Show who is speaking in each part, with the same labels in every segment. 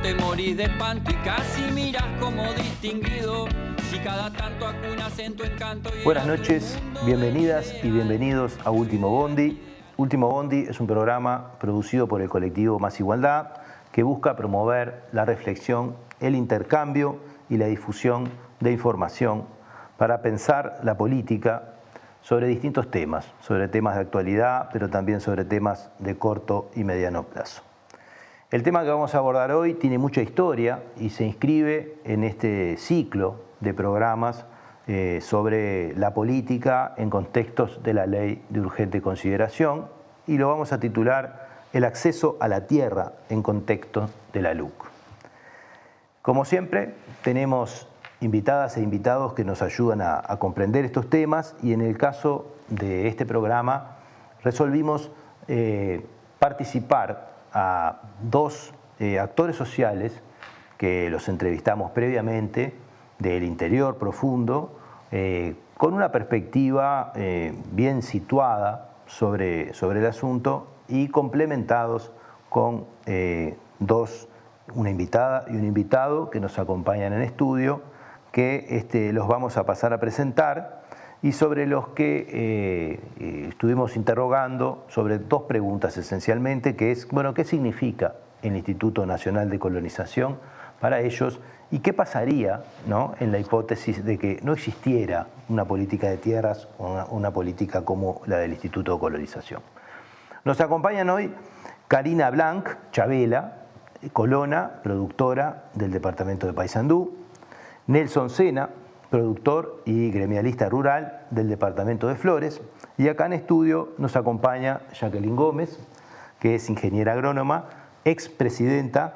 Speaker 1: te morís de espanto y casi miras como distinguido. Si cada tanto acunas en tu encanto.
Speaker 2: Buenas noches, bienvenidas y bienvenidos a Último Bondi. Último Bondi es un programa producido por el colectivo Más Igualdad que busca promover la reflexión, el intercambio y la difusión de información para pensar la política sobre distintos temas, sobre temas de actualidad, pero también sobre temas de corto y mediano plazo. El tema que vamos a abordar hoy tiene mucha historia y se inscribe en este ciclo de programas sobre la política en contextos de la Ley de Urgente Consideración y lo vamos a titular El acceso a la tierra en contexto de la LUC. Como siempre, tenemos invitadas e invitados que nos ayudan a comprender estos temas y en el caso de este programa resolvimos participar a dos actores sociales que los entrevistamos previamente del interior profundo con una perspectiva bien situada sobre el asunto y complementados con una invitada y un invitado que nos acompañan en estudio que los vamos a pasar a presentar y sobre los que estuvimos interrogando sobre dos preguntas esencialmente, que es, bueno, ¿qué significa el Instituto Nacional de Colonización para ellos? ¿Y qué pasaría, ¿no?, en la hipótesis de que no existiera una política de tierras o una política como la del Instituto de Colonización? Nos acompañan hoy Karina Blanc Chavela, colona, productora del departamento de Paysandú, Nelson Sena, productor y gremialista rural del departamento de Flores, y acá en estudio nos acompaña Jacqueline Gómez, que es ingeniera agrónoma, expresidenta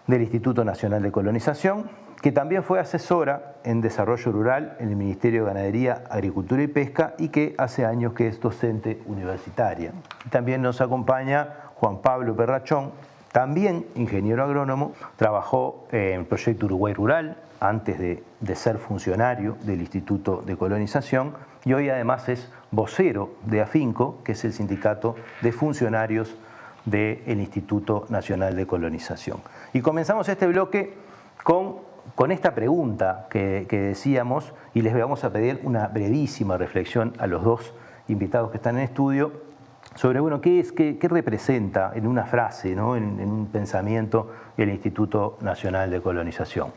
Speaker 2: del Instituto Nacional de Colonización, que también fue asesora en desarrollo rural en el Ministerio de Ganadería, Agricultura y Pesca y que hace años que es docente universitaria. También nos acompaña Juan Pablo Perrachón, también ingeniero agrónomo, trabajó en el proyecto Uruguay Rural antes de ser funcionario del Instituto de Colonización y hoy además es vocero de AFINCO, que es el sindicato de funcionarios del Instituto Nacional de Colonización. Y comenzamos este bloque con esta pregunta que decíamos y les vamos a pedir una brevísima reflexión a los dos invitados que están en estudio sobre, bueno, qué representa en una frase, ¿no?, en un pensamiento el Instituto Nacional de Colonización.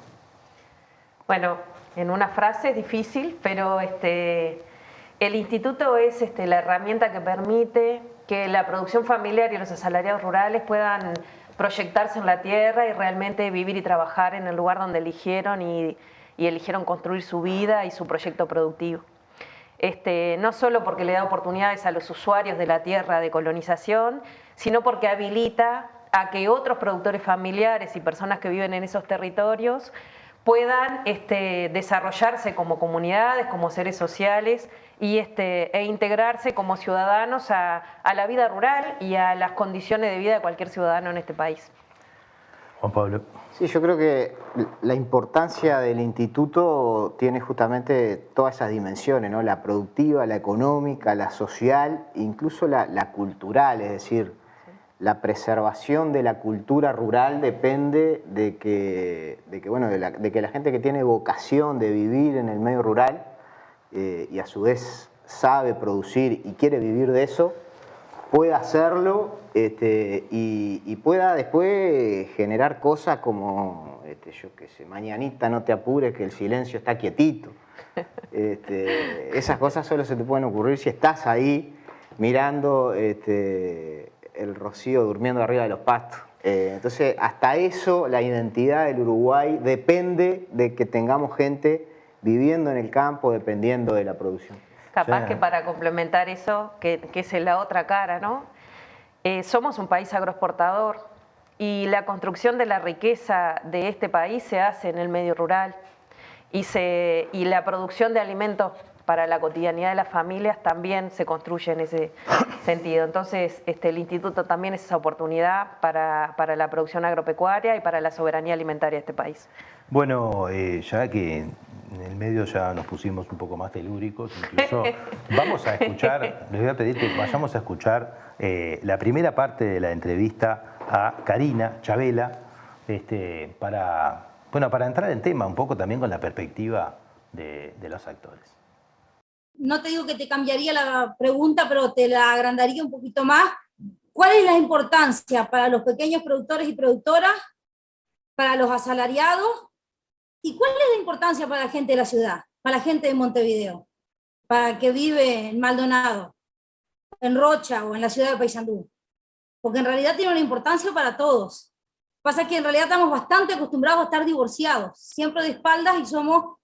Speaker 3: Bueno, en una frase es difícil, pero el instituto es la herramienta que permite que la producción familiar y los asalariados rurales puedan proyectarse en la tierra y realmente vivir y trabajar en el lugar donde eligieron y eligieron construir su vida y su proyecto productivo. No solo porque le da oportunidades a los usuarios de la tierra de colonización, sino porque habilita a que otros productores familiares y personas que viven en esos territorios puedan desarrollarse como comunidades, como seres sociales e integrarse como ciudadanos a la vida rural y a las condiciones de vida de cualquier ciudadano en este país.
Speaker 2: Juan Pablo.
Speaker 4: Sí, yo creo que la importancia del instituto tiene justamente todas esas dimensiones, ¿no? La productiva, la económica, la social, incluso la cultural, es decir, la preservación de la cultura rural depende de que la gente que tiene vocación de vivir en el medio rural y a su vez sabe producir y quiere vivir de eso, pueda hacerlo y pueda después generar cosas como, yo qué sé, mañanita no te apures que el silencio está quietito. Esas cosas solo se te pueden ocurrir si estás ahí mirando el rocío durmiendo arriba de los pastos. Entonces, hasta eso, la identidad del Uruguay depende de que tengamos gente viviendo en el campo, dependiendo de la producción.
Speaker 3: Capaz que para complementar eso, que es la otra cara, ¿no? Somos un país agroexportador y la construcción de la riqueza de este país se hace en el medio rural y la producción de alimentos para la cotidianidad de las familias también se construye en ese sentido. Entonces, el instituto también es esa oportunidad para la producción agropecuaria y para la soberanía alimentaria de este país.
Speaker 2: Bueno, ya que en el medio ya nos pusimos un poco más telúricos, incluso vamos a escuchar, les voy a pedir que vayamos a escuchar la primera parte de la entrevista a Karina Chavela, para entrar en tema un poco también con la perspectiva de los actores.
Speaker 5: No te digo que te cambiaría la pregunta, pero te la agrandaría un poquito más. ¿Cuál es la importancia para los pequeños productores y productoras, para los asalariados? ¿Y cuál es la importancia para la gente de la ciudad, para la gente de Montevideo, para que vive en Maldonado, en Rocha o en la ciudad de Paysandú? Porque en realidad tiene una importancia para todos. Pasa que en realidad estamos bastante acostumbrados a estar divorciados, siempre de espaldas, y somos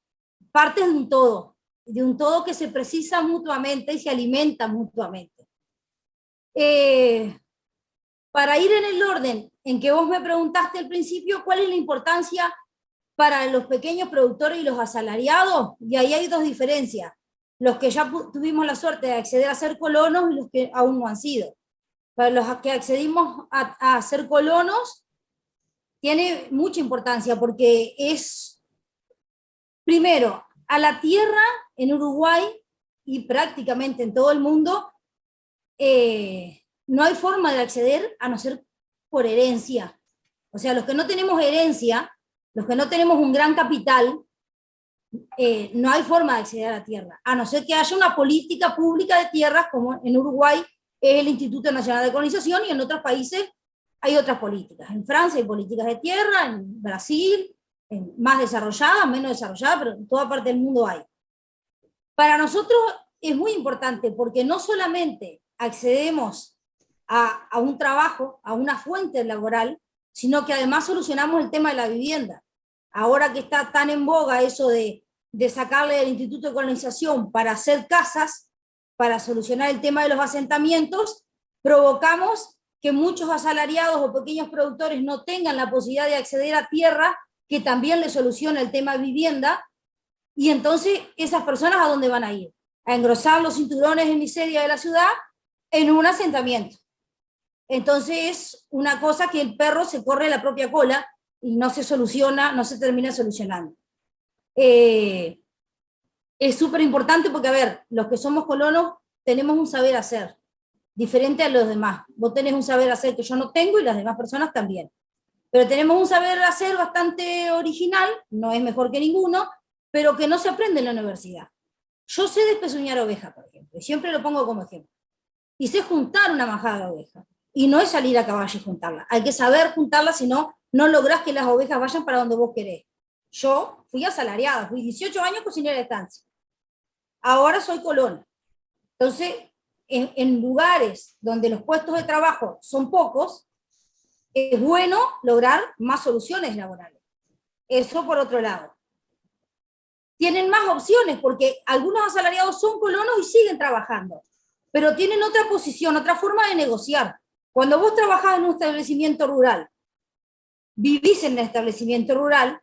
Speaker 5: partes de un todo que se precisa mutuamente y se alimenta mutuamente. Para ir en el orden en que vos me preguntaste al principio, ¿cuál es la importancia para los pequeños productores y los asalariados? Y ahí hay dos diferencias: los que ya tuvimos la suerte de acceder a ser colonos y los que aún no han sido. Para los que accedimos a ser colonos, tiene mucha importancia porque es, primero, a la tierra en Uruguay y prácticamente en todo el mundo, no hay forma de acceder a no ser por herencia. O sea, los que no tenemos herencia, los que no tenemos un gran capital, no hay forma de acceder a la tierra, a no ser que haya una política pública de tierras, como en Uruguay es el Instituto Nacional de Colonización, y en otros países hay otras políticas. En Francia hay políticas de tierra, en Brasil, más desarrolladas, menos desarrolladas, pero en toda parte del mundo hay. Para nosotros es muy importante porque no solamente accedemos a un trabajo, a una fuente laboral, sino que además solucionamos el tema de la vivienda. Ahora que está tan en boga eso de sacarle del Instituto de Colonización para hacer casas, para solucionar el tema de los asentamientos, provocamos que muchos asalariados o pequeños productores no tengan la posibilidad de acceder a tierra que también les soluciona el tema de vivienda, y entonces esas personas ¿a dónde van a ir? A engrosar los cinturones de miseria de la ciudad en un asentamiento. Entonces es una cosa que el perro se corre la propia cola y no se soluciona, no se termina solucionando. Es súper importante porque, a ver, los que somos colonos tenemos un saber hacer, diferente a los demás. Vos tenés un saber hacer que yo no tengo y las demás personas también. Pero tenemos un saber hacer bastante original, no es mejor que ninguno, pero que no se aprende en la universidad. Yo sé despezuñar ovejas, por ejemplo, y siempre lo pongo como ejemplo. Y sé juntar una majada de ovejas. Y no es salir a caballo y juntarla. Hay que saber juntarla, si no, no lográs que las ovejas vayan para donde vos querés. Yo fui asalariada, fui 18 años cocinera de estancia. Ahora soy colona. Entonces, en lugares donde los puestos de trabajo son pocos, es bueno lograr más soluciones laborales. Eso por otro lado. Tienen más opciones porque algunos asalariados son colonos y siguen trabajando, pero tienen otra posición, otra forma de negociar. Cuando vos trabajás en un establecimiento rural, vivís en el establecimiento rural,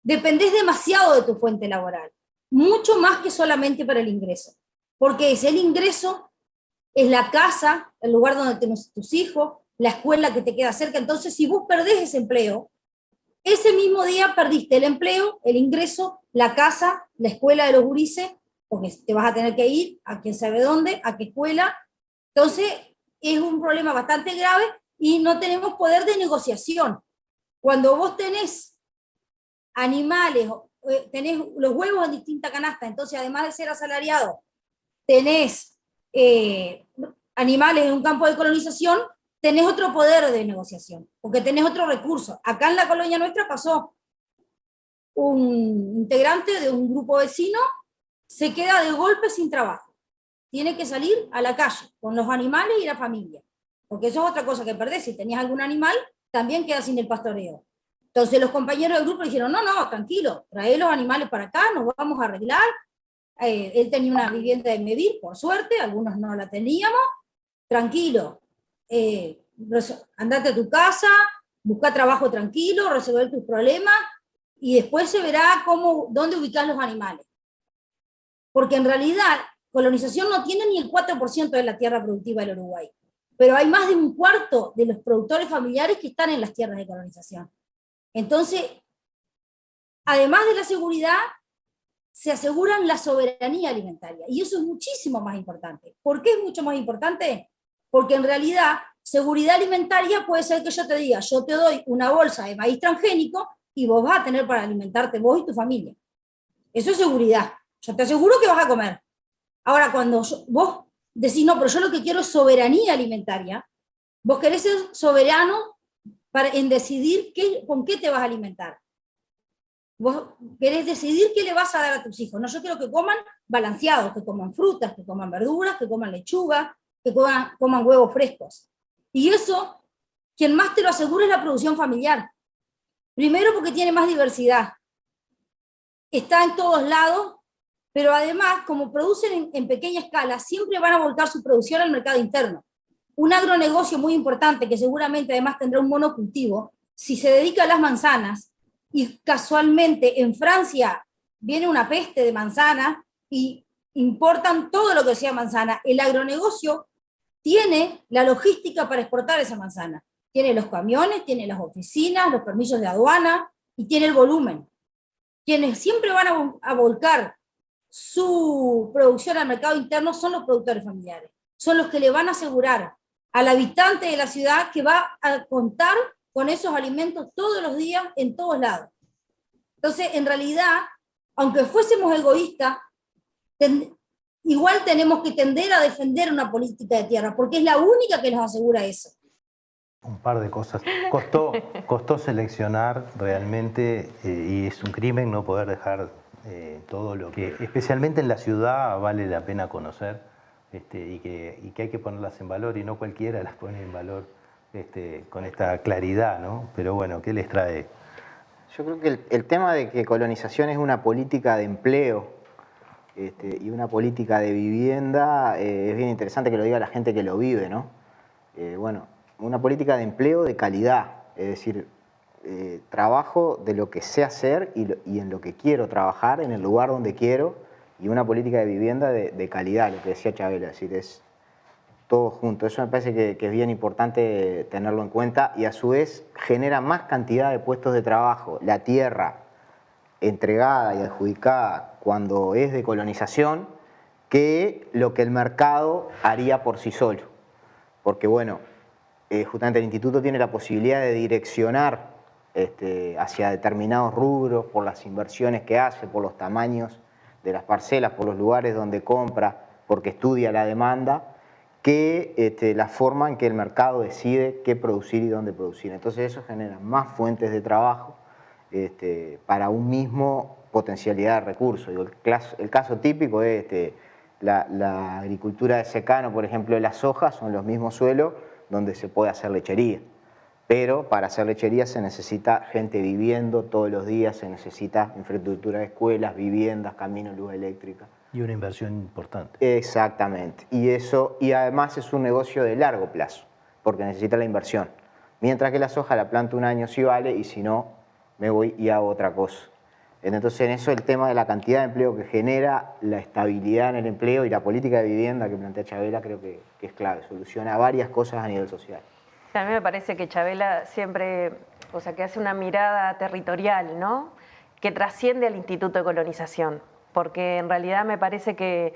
Speaker 5: dependés demasiado de tu fuente laboral, mucho más que solamente para el ingreso, porque es el ingreso, es la casa, el lugar donde tenés tus hijos, la escuela que te queda cerca. Entonces, si vos perdés ese empleo, ese mismo día perdiste el empleo, el ingreso, la casa, la escuela de los gurises, porque te vas a tener que ir a quién sabe dónde, a qué escuela. Entonces, es un problema bastante grave y no tenemos poder de negociación. Cuando vos tenés animales, tenés los huevos en distinta canasta, entonces además de ser asalariado, tenés animales en un campo de colonización, tenés otro poder de negociación, porque tenés otro recurso. Acá en la colonia nuestra pasó un integrante de un grupo vecino, se queda de golpe sin trabajo. Tiene que salir a la calle con los animales y la familia, porque eso es otra cosa que perdés. Si tenías algún animal, también quedas sin el pastoreo. Entonces los compañeros del grupo dijeron, no, tranquilo, trae los animales para acá, nos vamos a arreglar. Él tenía una vivienda de Mevir, por suerte, algunos no la teníamos. Tranquilo, andate a tu casa, busca trabajo tranquilo, resolver tus problemas, y después se verá dónde ubicás los animales. Porque en realidad, colonización no tiene ni el 4% de la tierra productiva del Uruguay, pero hay más de un cuarto de los productores familiares que están en las tierras de colonización. Entonces, además de la seguridad, se aseguran la soberanía alimentaria, y eso es muchísimo más importante. ¿Por qué es mucho más importante? Porque en realidad, seguridad alimentaria puede ser que yo te diga, yo te doy una bolsa de maíz transgénico y vos vas a tener para alimentarte vos y tu familia. Eso es seguridad. Yo te aseguro que vas a comer. Ahora, cuando vos decís, no, pero yo lo que quiero es soberanía alimentaria, vos querés ser soberano en decidir con qué te vas a alimentar. Vos querés decidir qué le vas a dar a tus hijos. No, yo quiero que coman balanceados, que coman frutas, que coman verduras, que coman lechuga, que coman huevos frescos. Y eso, quien más te lo asegura es la producción familiar. Primero porque tiene más diversidad. Está en todos lados, pero además, como producen en pequeña escala, siempre van a volcar su producción al mercado interno. Un agronegocio muy importante, que seguramente además tendrá un monocultivo, si se dedica a las manzanas, y casualmente en Francia viene una peste de manzanas y importan todo lo que sea manzana, el agronegocio tiene la logística para exportar esa manzana. Tiene los camiones, tiene las oficinas, los permisos de aduana y tiene el volumen. Quienes siempre van a volcar su producción al mercado interno son los productores familiares. Son los que le van a asegurar al habitante de la ciudad que va a contar con esos alimentos todos los días, en todos lados. Entonces, en realidad, aunque fuésemos egoístas, igual tenemos que tender a defender una política de tierra, porque es la única que nos asegura eso.
Speaker 2: Un par de cosas. Costó seleccionar realmente, y es un crimen no poder dejar todo lo que, especialmente en la ciudad, vale la pena conocer, y que hay que ponerlas en valor, y no cualquiera las pone en valor con esta claridad, ¿no? Pero bueno, ¿qué les trae?
Speaker 4: Yo creo que el tema de que colonización es una política de empleo y una política de vivienda es bien interesante que lo diga la gente que lo vive, ¿no? Bueno, una política de empleo de calidad, es decir, trabajo de lo que sé hacer y en lo que quiero trabajar, en el lugar donde quiero, y una política de vivienda de calidad, lo que decía Chabela, es decir, es todo junto. Eso me parece que es bien importante tenerlo en cuenta y a su vez genera más cantidad de puestos de trabajo. La tierra entregada y adjudicada cuando es de colonización que lo que el mercado haría por sí solo. Porque bueno, justamente el instituto tiene la posibilidad de direccionar hacia determinados rubros por las inversiones que hace, por los tamaños de las parcelas, por los lugares donde compra, porque estudia la demanda, que la forma en que el mercado decide qué producir y dónde producir. Entonces eso genera más fuentes de trabajo para un mismo potencialidad de recursos. El caso típico es la agricultura de secano, por ejemplo, de las sojas, son los mismos suelos donde se puede hacer lechería. Pero para hacer lechería se necesita gente viviendo todos los días, se necesita infraestructura de escuelas, viviendas, caminos, luz eléctrica.
Speaker 2: Y una inversión importante.
Speaker 4: Exactamente. Y además es un negocio de largo plazo, porque necesita la inversión. Mientras que la soja la planto un año sí vale, y si no, me voy y hago otra cosa. Entonces en eso el tema de la cantidad de empleo que genera, la estabilidad en el empleo y la política de vivienda que plantea Chabela creo que es clave, soluciona varias cosas a nivel social.
Speaker 3: A mí me parece que Chabela siempre, o sea, que hace una mirada territorial, ¿no? Que trasciende al Instituto de Colonización, porque en realidad me parece que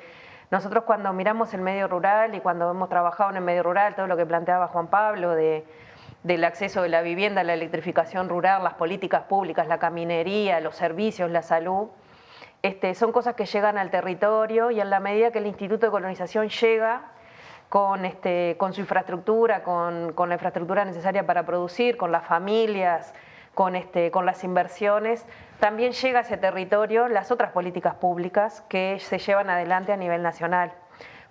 Speaker 3: nosotros cuando miramos el medio rural y cuando hemos trabajado en el medio rural, todo lo que planteaba Juan Pablo del acceso de la vivienda, la electrificación rural, las políticas públicas, la caminería, los servicios, la salud, son cosas que llegan al territorio y en la medida que el Instituto de Colonización llega con su infraestructura, con la infraestructura necesaria para producir, con las familias, con las inversiones, también llega a ese territorio las otras políticas públicas que se llevan adelante a nivel nacional,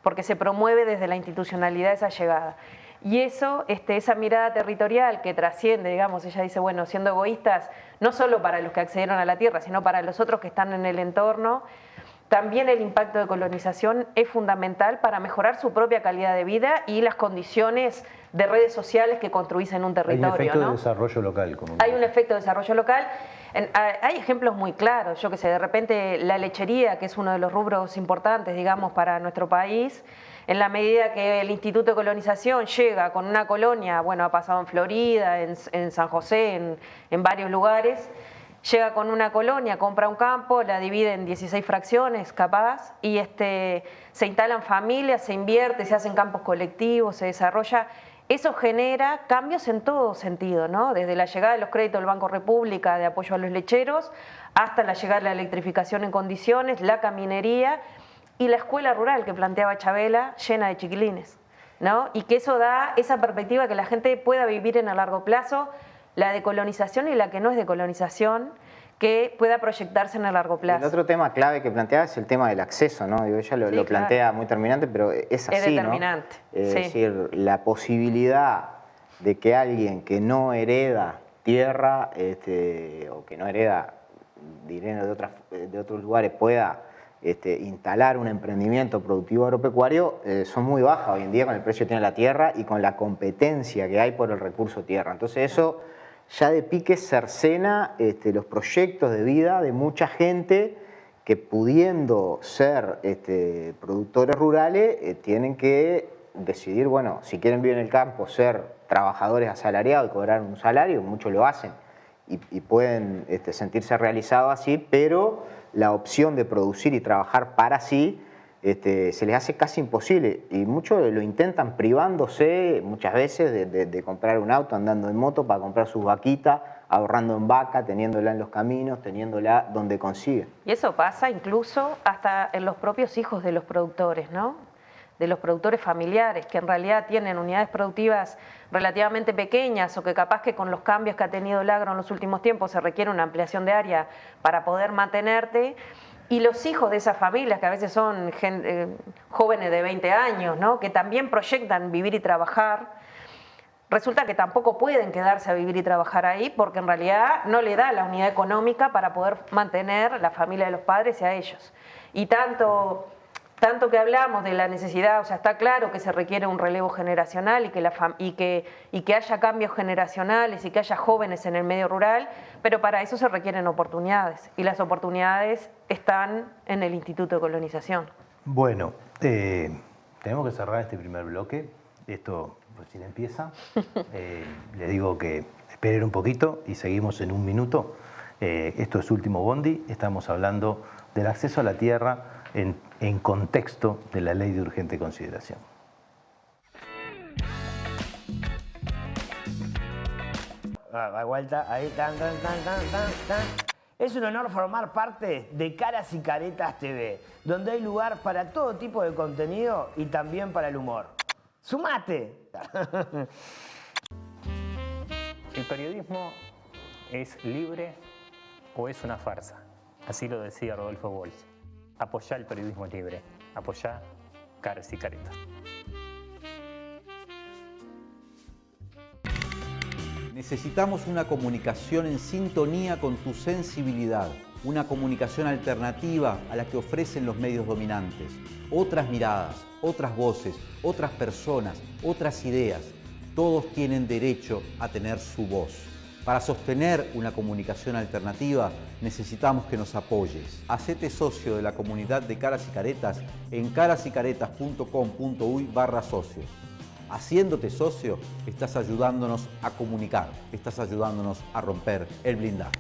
Speaker 3: porque se promueve desde la institucionalidad esa llegada. Y eso, esa mirada territorial que trasciende, digamos, ella dice, bueno, siendo egoístas, no solo para los que accedieron a la tierra, sino para los otros que están en el entorno, también el impacto de colonización es fundamental para mejorar su propia calidad de vida y las condiciones de redes sociales que construís en un territorio.
Speaker 2: Hay un efecto, ¿no?, de desarrollo local.
Speaker 3: Hay un efecto de desarrollo local. Hay ejemplos muy claros, yo que sé, de repente la lechería, que es uno de los rubros importantes, digamos, para nuestro país, en la medida que el Instituto de Colonización llega con una colonia, bueno, ha pasado en Florida, en San José, en varios lugares, llega con una colonia, compra un campo, la divide en 16 fracciones capaz, y se instalan familias, se invierte, se hacen campos colectivos, se desarrolla. eso genera cambios en todo sentido, ¿no? Desde la llegada de los créditos del Banco República de apoyo a los lecheros, hasta la llegada de la electrificación en condiciones, la caminería y la escuela rural que planteaba Chabela, llena de chiquilines, ¿no? Y que eso da esa perspectiva que la gente pueda vivir en el largo plazo, la decolonización y la que no es decolonización, que pueda proyectarse en el largo plazo.
Speaker 4: El otro tema clave que planteaba es el tema del acceso, ¿no? Digo, ella lo plantea muy terminante, pero es así,
Speaker 3: es determinante,
Speaker 4: ¿no? Es decir, la posibilidad de que alguien que no hereda tierra o que no hereda dinero de otros lugares pueda instalar un emprendimiento productivo agropecuario son muy bajas hoy en día con el precio que tiene la tierra y con la competencia que hay por el recurso tierra. Entonces eso ya de pique cercena los proyectos de vida de mucha gente que pudiendo ser productores rurales tienen que decidir, bueno, si quieren vivir en el campo, ser trabajadores asalariados y cobrar un salario, muchos lo hacen y pueden sentirse realizados así, pero la opción de producir y trabajar para sí se les hace casi imposible y muchos lo intentan privándose muchas veces de comprar un auto, andando en moto para comprar sus vaquitas, ahorrando en vaca, teniéndola en los caminos, teniéndola donde consigue.
Speaker 3: Y eso pasa incluso hasta en los propios hijos de los productores, ¿no? De los productores familiares, que en realidad tienen unidades productivas relativamente pequeñas o que capaz que con los cambios que ha tenido el agro en los últimos tiempos se requiere una ampliación de área para poder mantenerte. Y los hijos de esas familias, que a veces son jóvenes de 20 años, ¿no? Que también proyectan vivir y trabajar, resulta que tampoco pueden quedarse a vivir y trabajar ahí porque en realidad no le da la unidad económica para poder mantener la familia de los padres y a ellos. Y tanto que hablamos de la necesidad, o sea, está claro que se requiere un relevo generacional y que haya cambios generacionales y que haya jóvenes en el medio rural, pero para eso se requieren oportunidades y las oportunidades están en el Instituto de Colonización.
Speaker 2: Bueno, tenemos que cerrar este primer bloque, esto recién empieza, les digo que esperen un poquito y seguimos en un minuto. Esto es Último Bondi, estamos hablando del acceso a la tierra en contexto de la Ley de Urgente Consideración.
Speaker 6: Vuelta, ahí, tan. Es un honor formar parte de Caras y Caretas TV, donde hay lugar para todo tipo de contenido y también para el humor. ¡Sumate!
Speaker 7: ¿El periodismo es libre o es una farsa? Así lo decía Rodolfo Walsh. Apoyá el periodismo libre, apoyá Caras y Caretas.
Speaker 8: Necesitamos una comunicación en sintonía con tu sensibilidad, una comunicación alternativa a la que ofrecen los medios dominantes. Otras miradas, otras voces, otras personas, otras ideas. Todos tienen derecho a tener su voz. Para sostener una comunicación alternativa necesitamos que nos apoyes. Hacete socio de la comunidad de Caras y Caretas en carasycaretas.com.uy/socio. Haciéndote socio, estás ayudándonos a comunicar, estás ayudándonos a romper el blindaje.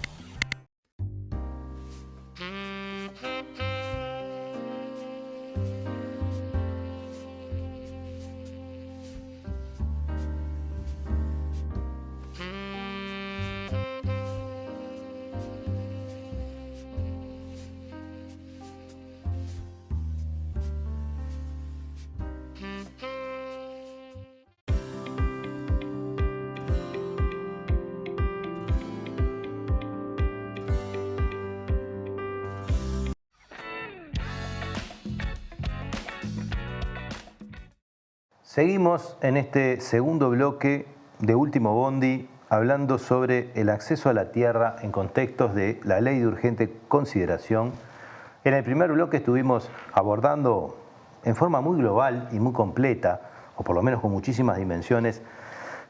Speaker 2: Seguimos en este segundo bloque de Último Bondi hablando sobre el acceso a la tierra en contextos de la Ley de Urgente Consideración. En el primer bloque estuvimos abordando en forma muy global y muy completa, o por lo menos con muchísimas dimensiones,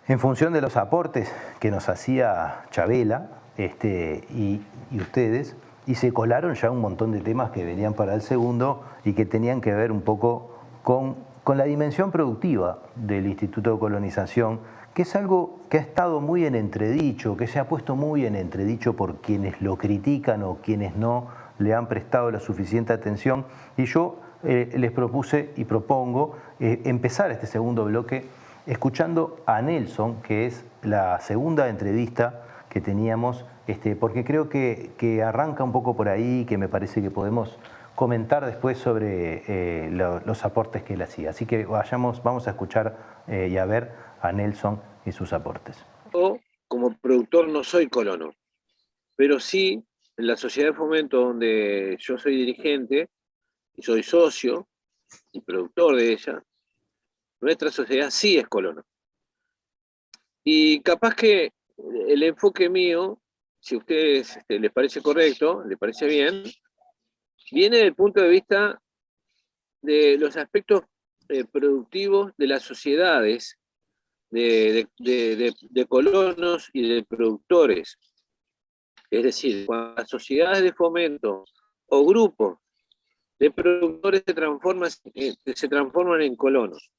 Speaker 2: en función de los aportes que nos hacía Chabela y ustedes, y se colaron ya un montón de temas que venían para el segundo y que tenían que ver un poco con la dimensión productiva del Instituto de Colonización, que es algo que ha estado muy en entredicho, que se ha puesto muy en entredicho por quienes lo critican o quienes no le han prestado la suficiente atención. Y yo les propuse y propongo empezar este segundo bloque escuchando a Nelson, que es la segunda entrevista que teníamos, porque creo que arranca un poco por ahí, que me parece que podemos comentar después sobre los aportes que él hacía. Así que vamos a escuchar y a ver a Nelson y sus aportes.
Speaker 9: Yo, como productor, no soy colono, pero sí en la sociedad de fomento donde yo soy dirigente y soy socio y productor de ella, nuestra sociedad sí es colono. Y capaz que el enfoque mío, si a ustedes les parece correcto, les parece bien, viene del punto de vista de los aspectos productivos de las sociedades, de colonos y de productores. Es decir, cuando las sociedades de fomento o grupos de productores se transforman en colonos.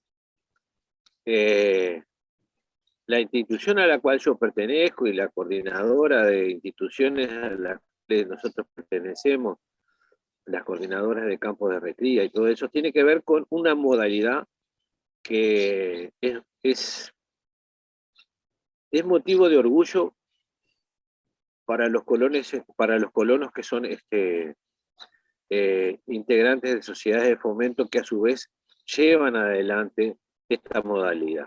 Speaker 9: La institución a la cual yo pertenezco y la coordinadora de instituciones a las que nosotros pertenecemos, las coordinadoras de campos de recría y todo eso, tiene que ver con una modalidad que es motivo de orgullo para los colonos que son integrantes de sociedades de fomento que a su vez llevan adelante esta modalidad.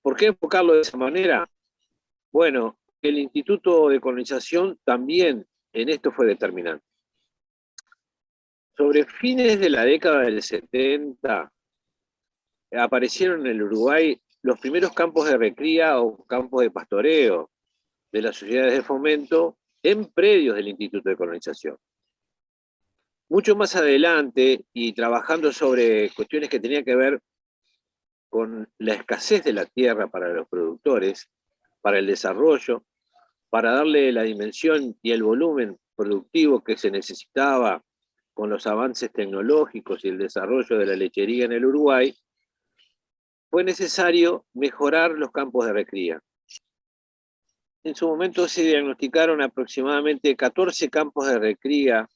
Speaker 9: ¿Por qué enfocarlo de esa manera? Bueno, el Instituto de Colonización también en esto fue determinante. Sobre fines de la década del 70, aparecieron en el Uruguay los primeros campos de recría o campos de pastoreo de las sociedades de fomento en predios del Instituto de Colonización. Mucho más adelante, y trabajando sobre cuestiones que tenían que ver con la escasez de la tierra para los productores, para el desarrollo, para darle la dimensión y el volumen productivo que se necesitaba con los avances tecnológicos y el desarrollo de la lechería en el Uruguay, fue necesario mejorar los campos de recría. En su momento se diagnosticaron aproximadamente 14 campos de recría,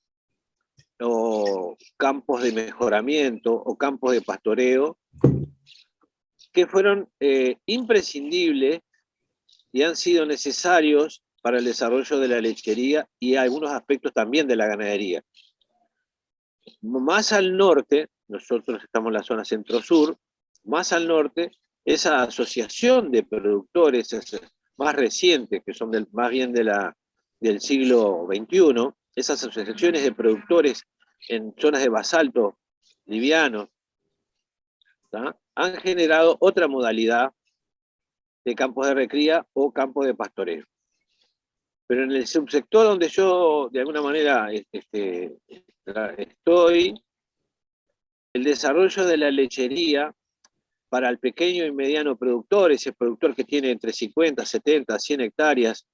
Speaker 9: o campos de mejoramiento, o campos de pastoreo, que fueron imprescindibles y han sido necesarios para el desarrollo de la lechería y algunos aspectos también de la ganadería. Más al norte, nosotros estamos en la zona centro-sur, más al norte, esa asociación de productores más recientes, que son más bien del siglo XXI, esas asociaciones de productores en zonas de basalto liviano, ¿tá?, han generado otra modalidad de campos de recría o campos de pastoreo. Pero en el subsector donde yo de alguna manera estoy, el desarrollo de la lechería para el pequeño y mediano productor, ese productor que tiene entre 50, 70, 100 hectáreas,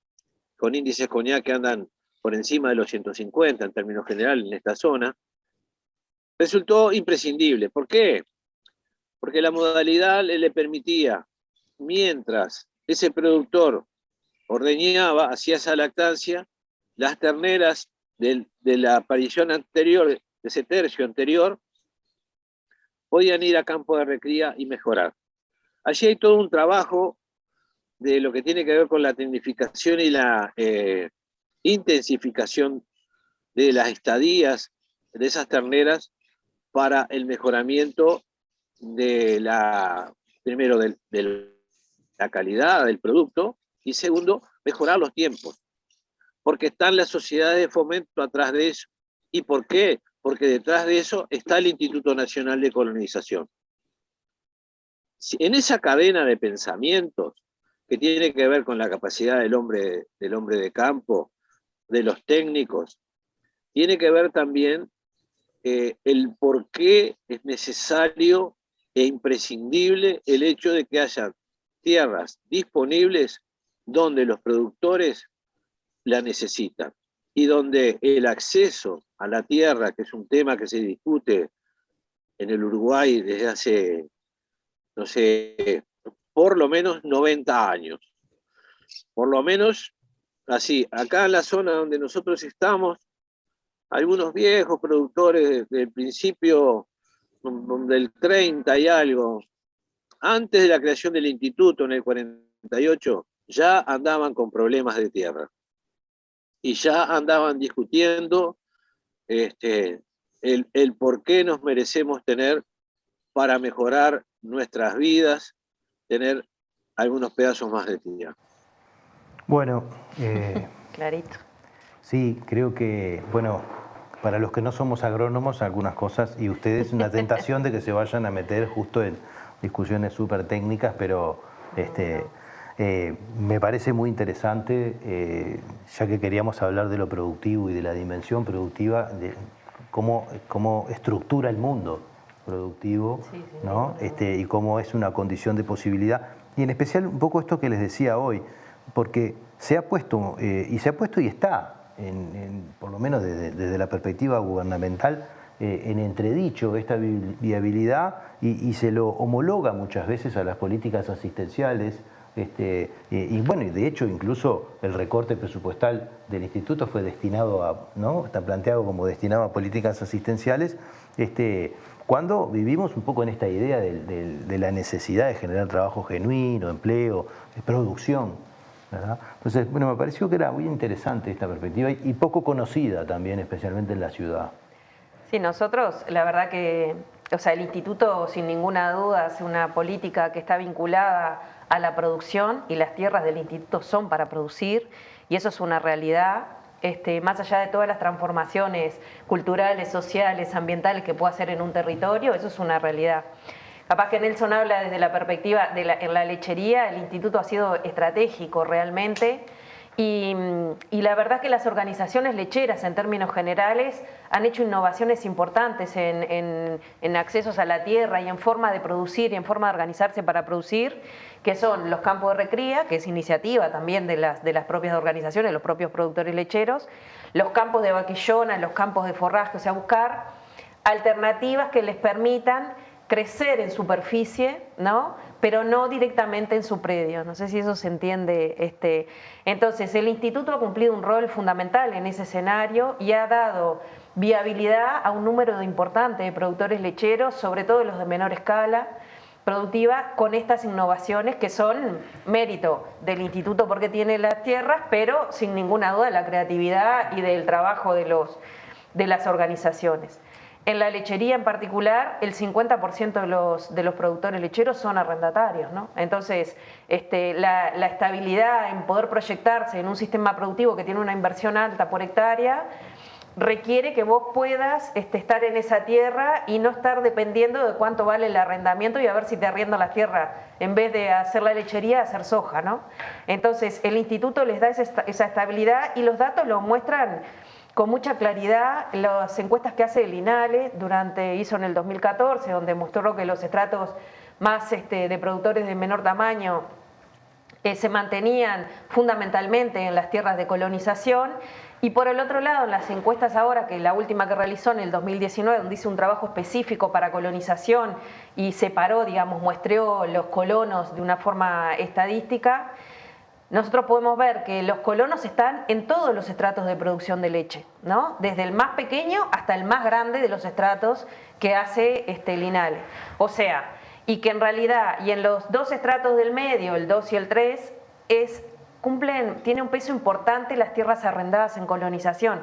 Speaker 9: con índices CONIAC que andan por encima de los 150 en términos generales en esta zona, resultó imprescindible. ¿Por qué? Porque la modalidad le permitía, mientras ese productor ordeñaba, hacía esa lactancia, las terneras de la aparición anterior, de ese tercio anterior, podían ir a campo de recría y mejorar. Allí hay todo un trabajo de lo que tiene que ver con la tecnificación y la intensificación de las estadías de esas terneras para el mejoramiento de primero de la calidad del producto, y segundo, mejorar los tiempos, porque están las sociedades de fomento atrás de eso. ¿Y por qué? Porque detrás de eso está el Instituto Nacional de Colonización. En esa cadena de pensamientos que tiene que ver con la capacidad del hombre de campo, de los técnicos, tiene que ver también el por qué es necesario e imprescindible el hecho de que haya tierras disponibles donde los productores la necesitan y donde el acceso a la tierra, que es un tema que se discute en el Uruguay desde hace, no sé, por lo menos 90 años. Por lo menos así, acá en la zona donde nosotros estamos, algunos viejos productores del principio del 30 y algo, antes de la creación del instituto en el 48, ya andaban con problemas de tierra. Y ya andaban discutiendo el por qué nos merecemos tener para mejorar nuestras vidas, tener algunos pedazos más de tierra.
Speaker 2: Bueno,
Speaker 3: Clarito.
Speaker 2: sí, creo que, bueno, para los que no somos agrónomos, algunas cosas, y ustedes una tentación de que se vayan a meter justo en discusiones súper técnicas, pero me parece muy interesante, ya que queríamos hablar de lo productivo y de la dimensión productiva, de cómo estructura el mundo productivo, sí, ¿no? Y cómo es una condición de posibilidad. Y en especial un poco esto que les decía hoy, porque se ha puesto y está, por lo menos desde la perspectiva gubernamental, en entredicho esta viabilidad y se lo homologa muchas veces a las políticas asistenciales. Y bueno, y de hecho incluso el recorte presupuestal del instituto fue destinado a, ¿no? Está planteado como destinado a políticas asistenciales, cuando vivimos un poco en esta idea de la necesidad de generar trabajo genuino, empleo, producción, ¿verdad? Entonces, bueno, me pareció que era muy interesante esta perspectiva y poco conocida también, especialmente en la ciudad.
Speaker 3: Sí, nosotros, la verdad que, o sea, el instituto sin ninguna duda hace una política que está vinculada a la producción y las tierras del instituto son para producir y eso es una realidad. Más allá de todas las transformaciones culturales, sociales, ambientales que pueda hacer en un territorio, eso es una realidad. Capaz que Nelson habla desde la perspectiva en la lechería, el instituto ha sido estratégico realmente y la verdad es que las organizaciones lecheras en términos generales han hecho innovaciones importantes en accesos a la tierra y en forma de producir y en forma de organizarse para producir, que son los campos de recría, que es iniciativa también de las propias organizaciones, los propios productores lecheros, los campos de vaquillona, los campos de forraje, o sea, buscar alternativas que les permitan crecer en superficie, ¿no? Pero no directamente en su predio. No sé si eso se entiende. Entonces, el instituto ha cumplido un rol fundamental en ese escenario y ha dado viabilidad a un número importante de productores lecheros, sobre todo los de menor escala productiva, con estas innovaciones que son mérito del instituto porque tiene las tierras, pero sin ninguna duda la creatividad y del trabajo de las organizaciones. En la lechería en particular, el 50% de los productores lecheros son arrendatarios, ¿no? Entonces, la estabilidad en poder proyectarse en un sistema productivo que tiene una inversión alta por hectárea requiere que vos puedas estar en esa tierra y no estar dependiendo de cuánto vale el arrendamiento y a ver si te arriendan las tierras en vez de hacer la lechería, hacer soja, ¿no? Entonces, el instituto les da esa estabilidad y los datos lo muestran con mucha claridad. Las encuestas que hace el INALE hizo en el 2014, donde mostró que los estratos más de productores de menor tamaño se mantenían fundamentalmente en las tierras de colonización. Y por el otro lado, en las encuestas ahora, que la última que realizó en el 2019, donde hizo un trabajo específico para colonización y separó, digamos, muestreó los colonos de una forma estadística, nosotros podemos ver que los colonos están en todos los estratos de producción de leche, ¿no? Desde el más pequeño hasta el más grande de los estratos que hace el INALE. O sea, y que en realidad, y en los dos estratos del medio, el 2 y el 3, tiene un peso importante las tierras arrendadas en colonización.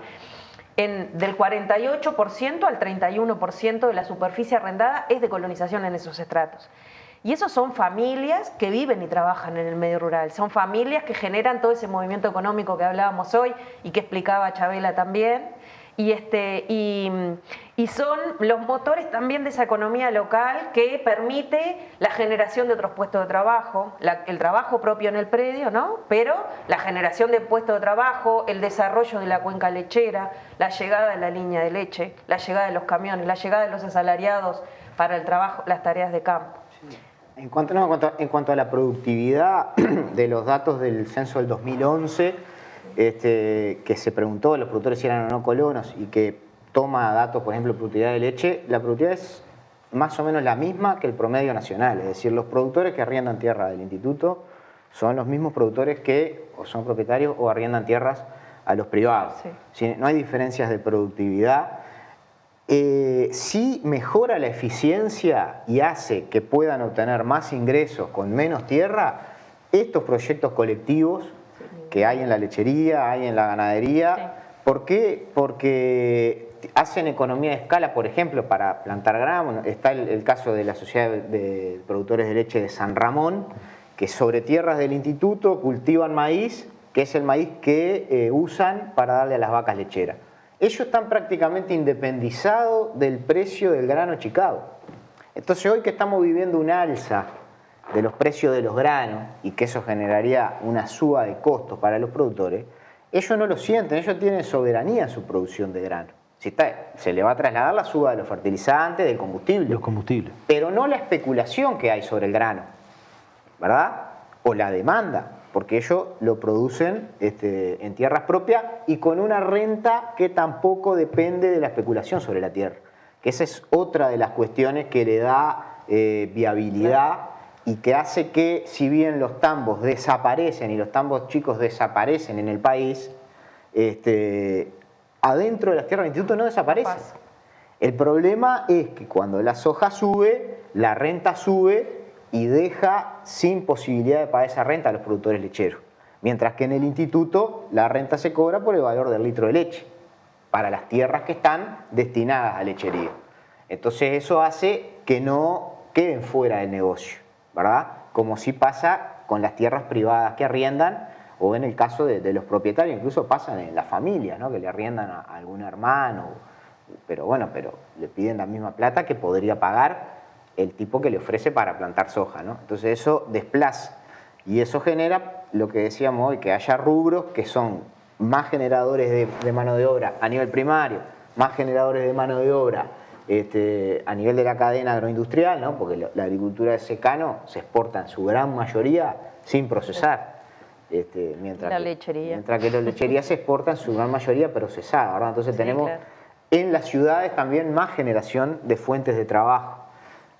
Speaker 3: Del 48% al 31% de la superficie arrendada es de colonización en esos estratos. Y esos son familias que viven y trabajan en el medio rural, son familias que generan todo ese movimiento económico que hablábamos hoy y que explicaba Chabela también, y son los motores también de esa economía local que permite la generación de otros puestos de trabajo, el trabajo propio en el predio, ¿no? Pero la generación de puestos de trabajo, el desarrollo de la cuenca lechera, la llegada de la línea de leche, la llegada de los camiones, la llegada de los asalariados para el trabajo, las tareas de campo.
Speaker 4: En cuanto a la productividad de los datos del censo del 2011, que se preguntó a los productores si eran o no colonos y que toma datos, por ejemplo, de productividad de leche, la productividad es más o menos la misma que el promedio nacional. Es decir, los productores que arriendan tierra del instituto son los mismos productores que o son propietarios o arriendan tierras a los privados. Sí. No hay diferencias de productividad. sí mejora la eficiencia y hace que puedan obtener más ingresos con menos tierra estos proyectos colectivos que hay en la lechería, hay en la ganadería. Sí. ¿Por qué? Porque hacen economía de escala, por ejemplo, para plantar grano. Está el caso de la Sociedad de Productores de Leche de San Ramón, que sobre tierras del instituto cultivan maíz, que es el maíz que usan para darle a las vacas lecheras. Ellos están prácticamente independizados del precio del grano achicado. Entonces hoy que estamos viviendo un alza de los precios de los granos y que eso generaría una suba de costos para los productores, ellos no lo sienten, ellos tienen soberanía en su producción de grano. Se le va a trasladar la suba de los fertilizantes, del combustible.
Speaker 2: Los combustibles.
Speaker 4: Pero no la especulación que hay sobre el grano, ¿verdad? O la demanda, porque ellos lo producen en tierras propias y con una renta que tampoco depende de la especulación sobre la tierra. Que esa es otra de las cuestiones que le da viabilidad y que hace que, si bien los tambos desaparecen y los tambos chicos desaparecen en el país, adentro de las tierras del instituto no desaparecen. El problema es que cuando la soja sube, la renta sube y deja sin posibilidad de pagar esa renta a los productores lecheros. Mientras que en el instituto la renta se cobra por el valor del litro de leche para las tierras que están destinadas a lechería. Entonces eso hace que no queden fuera del negocio, ¿verdad? Como sí pasa con las tierras privadas que arriendan o en el caso de los propietarios, incluso pasan en las familias, ¿no? Que le arriendan a algún hermano, pero le piden la misma plata que podría pagar el tipo que le ofrece para plantar soja, ¿no? Entonces eso desplaza y eso genera lo que decíamos hoy, que haya rubros que son más generadores de mano de obra a nivel primario, más generadores de mano de obra a nivel de la cadena agroindustrial, ¿no? Porque la agricultura de secano se exporta en su gran mayoría sin procesar. Mientras que la lechería se exporta en su gran mayoría procesada, ¿verdad? Entonces tenemos en las ciudades también más generación de fuentes de trabajo.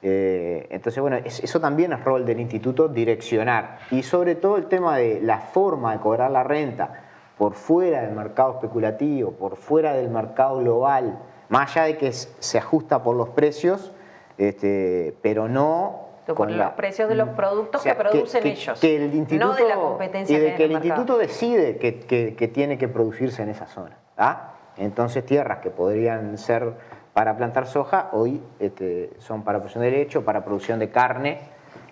Speaker 4: Entonces, bueno, eso también es rol del instituto, direccionar. Y sobre todo el tema de la forma de cobrar la renta por fuera del mercado especulativo, por fuera del mercado global, más allá de que se ajusta por los precios, pero no
Speaker 3: por los precios de los productos que producen ellos,
Speaker 4: que el instituto,
Speaker 3: no de la competencia
Speaker 4: y de que el
Speaker 3: mercado.
Speaker 4: instituto decide que tiene que producirse en esa zona. Entonces tierras que podrían ser para plantar soja, hoy son para producción de leche o para producción de carne.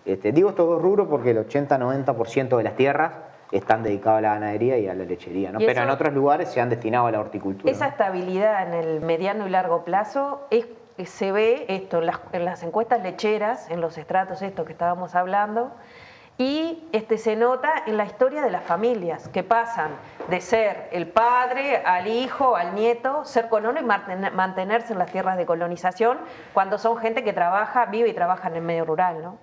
Speaker 4: Digo estos dos rubros porque el 80-90% de las tierras están dedicadas a la ganadería y a la lechería, ¿no? Pero en otros lugares se han destinado a la horticultura.
Speaker 3: Esa estabilidad en el mediano y largo plazo se ve esto en las encuestas lecheras, en los estratos estos que estábamos hablando, y se nota en la historia de las familias, que pasan de ser el padre al hijo, al nieto, ser colono y mantenerse en las tierras de colonización, cuando son gente que vive y trabaja en el medio rural, ¿no?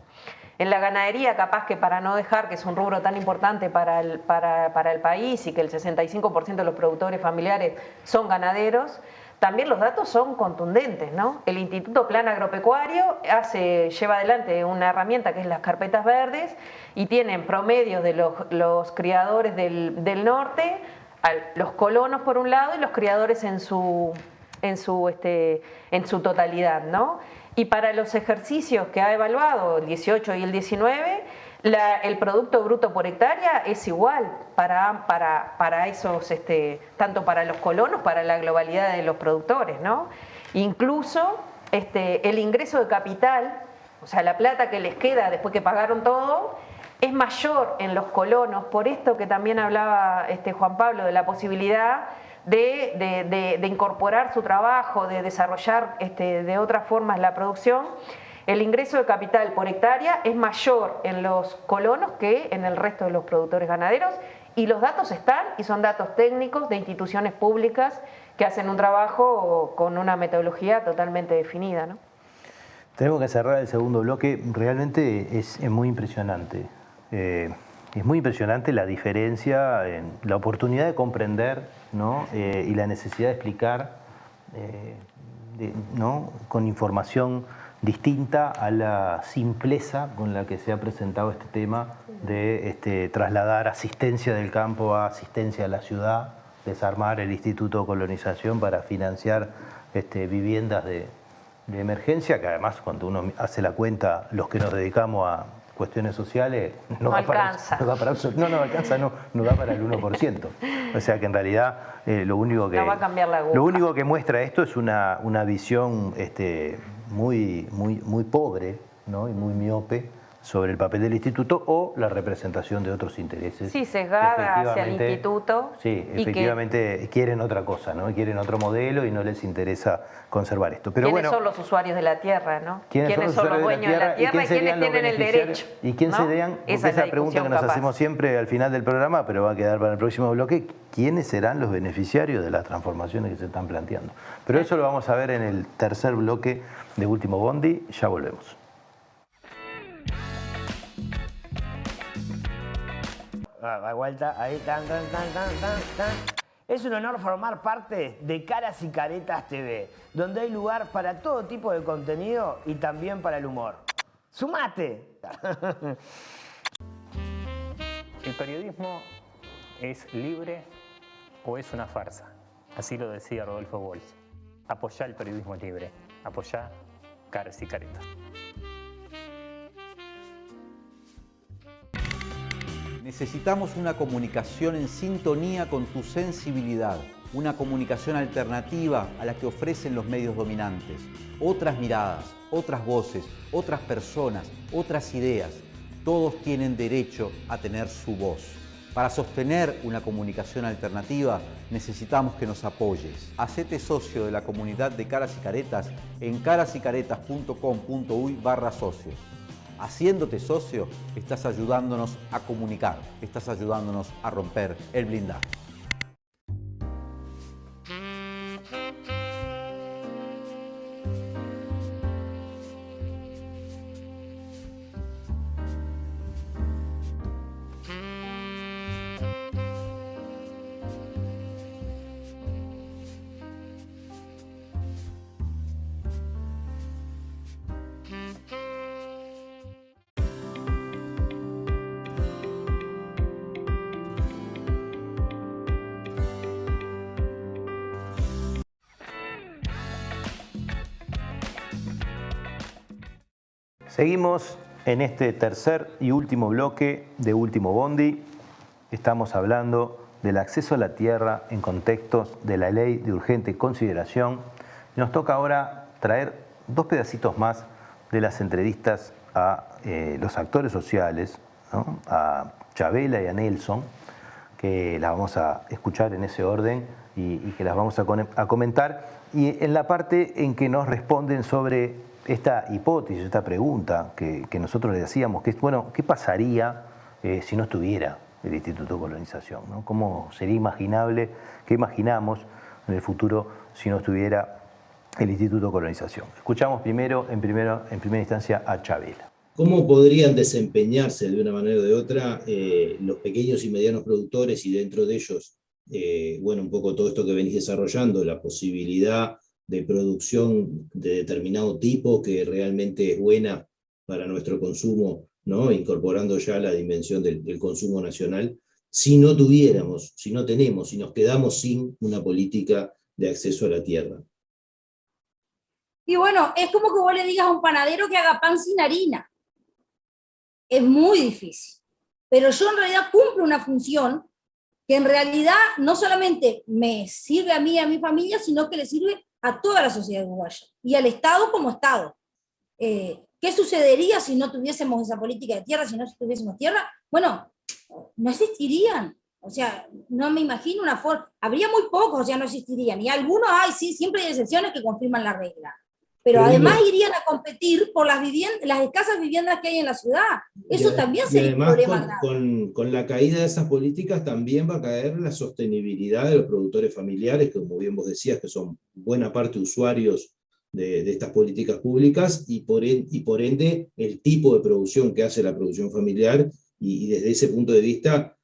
Speaker 3: En la ganadería, capaz que para no dejar que es un rubro tan importante para el país y que el 65% de los productores familiares son ganaderos, también los datos son contundentes, ¿no? El Instituto Plan Agropecuario lleva adelante una herramienta que es las carpetas verdes y tienen promedios de los criadores del norte, los colonos por un lado y los criadores en su totalidad, ¿no? Y para los ejercicios que ha evaluado el 18 y el 19, el Producto Bruto por hectárea es igual para esos, tanto para los colonos, para la globalidad de los productores, ¿no? Incluso el ingreso de capital, o sea, la plata que les queda después que pagaron todo, es mayor en los colonos, por esto que también hablaba Juan Pablo, de la posibilidad de incorporar su trabajo, de desarrollar de otras formas la producción. El ingreso de capital por hectárea es mayor en los colonos que en el resto de los productores ganaderos y los datos están y son datos técnicos de instituciones públicas que hacen un trabajo con una metodología totalmente definida, ¿no?
Speaker 2: Tenemos que cerrar el segundo bloque. Realmente es muy impresionante. Es muy impresionante la diferencia, la oportunidad de comprender, ¿no? Y la necesidad de explicar, ¿no? Con información distinta a la simpleza con la que se ha presentado este tema de trasladar asistencia del campo a asistencia a la ciudad, desarmar el Instituto de Colonización para financiar viviendas de emergencia, que además cuando uno hace la cuenta, los que nos dedicamos a cuestiones sociales,
Speaker 3: No alcanza.
Speaker 2: No da para el 1%. O sea que en realidad lo único que...
Speaker 3: No va a cambiar la aguja.
Speaker 2: Lo único que muestra esto es una visión muy pobre, ¿no? Y muy miope sobre el papel del instituto o la representación de otros intereses.
Speaker 3: Sí, sesgada hacia el instituto.
Speaker 2: Sí, efectivamente quieren otra cosa, ¿no? Quieren otro modelo y no les interesa conservar esto. Pero
Speaker 3: ¿Quiénes
Speaker 2: bueno,
Speaker 3: son los usuarios de la tierra, no?
Speaker 2: ¿quiénes
Speaker 3: son los dueños de la tierra y quiénes tienen el derecho?
Speaker 2: ¿Y quién serían? Porque
Speaker 3: Esa es la
Speaker 2: esa pregunta que nos
Speaker 3: discusión
Speaker 2: hacemos siempre al final del programa, pero va a quedar para el próximo bloque, ¿quiénes serán los beneficiarios de las transformaciones que se están planteando? Pero eso lo vamos a ver en el tercer bloque de Último Bondi. Ya volvemos.
Speaker 6: Da vuelta, ahí, tan. Es un honor formar parte de Caras y Caretas TV, donde hay lugar para todo tipo de contenido y también para el humor. ¡Sumate!
Speaker 7: ¿El periodismo es libre o es una farsa? Así lo decía Rodolfo Walsh. Apoyá el periodismo libre. Apoyá Caras y Caretas.
Speaker 8: Necesitamos una comunicación en sintonía con tu sensibilidad, una comunicación alternativa a la que ofrecen los medios dominantes. Otras miradas, otras voces, otras personas, otras ideas. Todos tienen derecho a tener su voz. Para sostener una comunicación alternativa necesitamos que nos apoyes. Hacete socio de la comunidad de Caras y Caretas en carasycaretas.com.uy/socios. Haciéndote socio, estás ayudándonos a comunicar, estás ayudándonos a romper el blindaje.
Speaker 2: Seguimos en este tercer y último bloque de Último Bondi. Estamos hablando del acceso a la tierra en contextos de la ley de urgente consideración. Nos toca ahora traer dos pedacitos más de las entrevistas a los actores sociales, ¿no? A Chabela y a Nelson, que las vamos a escuchar en ese orden y que las vamos a comentar. Y en la parte en que nos responden sobre esta hipótesis, esta pregunta que nosotros le hacíamos, que es, bueno, ¿qué pasaría si no estuviera el Instituto de Colonización, ¿no? ¿Cómo sería imaginable, qué imaginamos en el futuro si no estuviera el Instituto de Colonización? Escuchamos en primera instancia a Chabela.
Speaker 10: ¿Cómo podrían desempeñarse de una manera o de otra los pequeños y medianos productores y dentro de ellos, bueno, un poco todo esto que venís desarrollando, la posibilidad de producción de determinado tipo que realmente es buena para nuestro consumo, ¿no? Incorporando ya la dimensión del consumo nacional, si no tuviéramos, si no tenemos, si nos quedamos sin una política de acceso a la tierra?
Speaker 5: Y bueno, es como que vos le digas a un panadero que haga pan sin harina. Es muy difícil. Pero yo en realidad cumplo una función que en realidad no solamente me sirve a mí y a mi familia, sino que le sirve a toda la sociedad uruguaya y al Estado como Estado. ¿Qué sucedería si no tuviésemos esa política de tierra, si no tuviésemos tierra? Bueno, no existirían. O sea, no me imagino una forma. Habría muy pocos, o sea, no existirían. Y algunos hay, sí, siempre hay excepciones que confirman la regla. Pero además irían a competir por las escasas viviendas que hay en la ciudad. Eso también sería un problema.
Speaker 10: Con la caída de esas políticas también va a caer la sostenibilidad de los productores familiares, que como bien vos decías, que son buena parte usuarios de estas políticas públicas, y por ende el tipo de producción que hace la producción familiar, y desde ese punto de vista,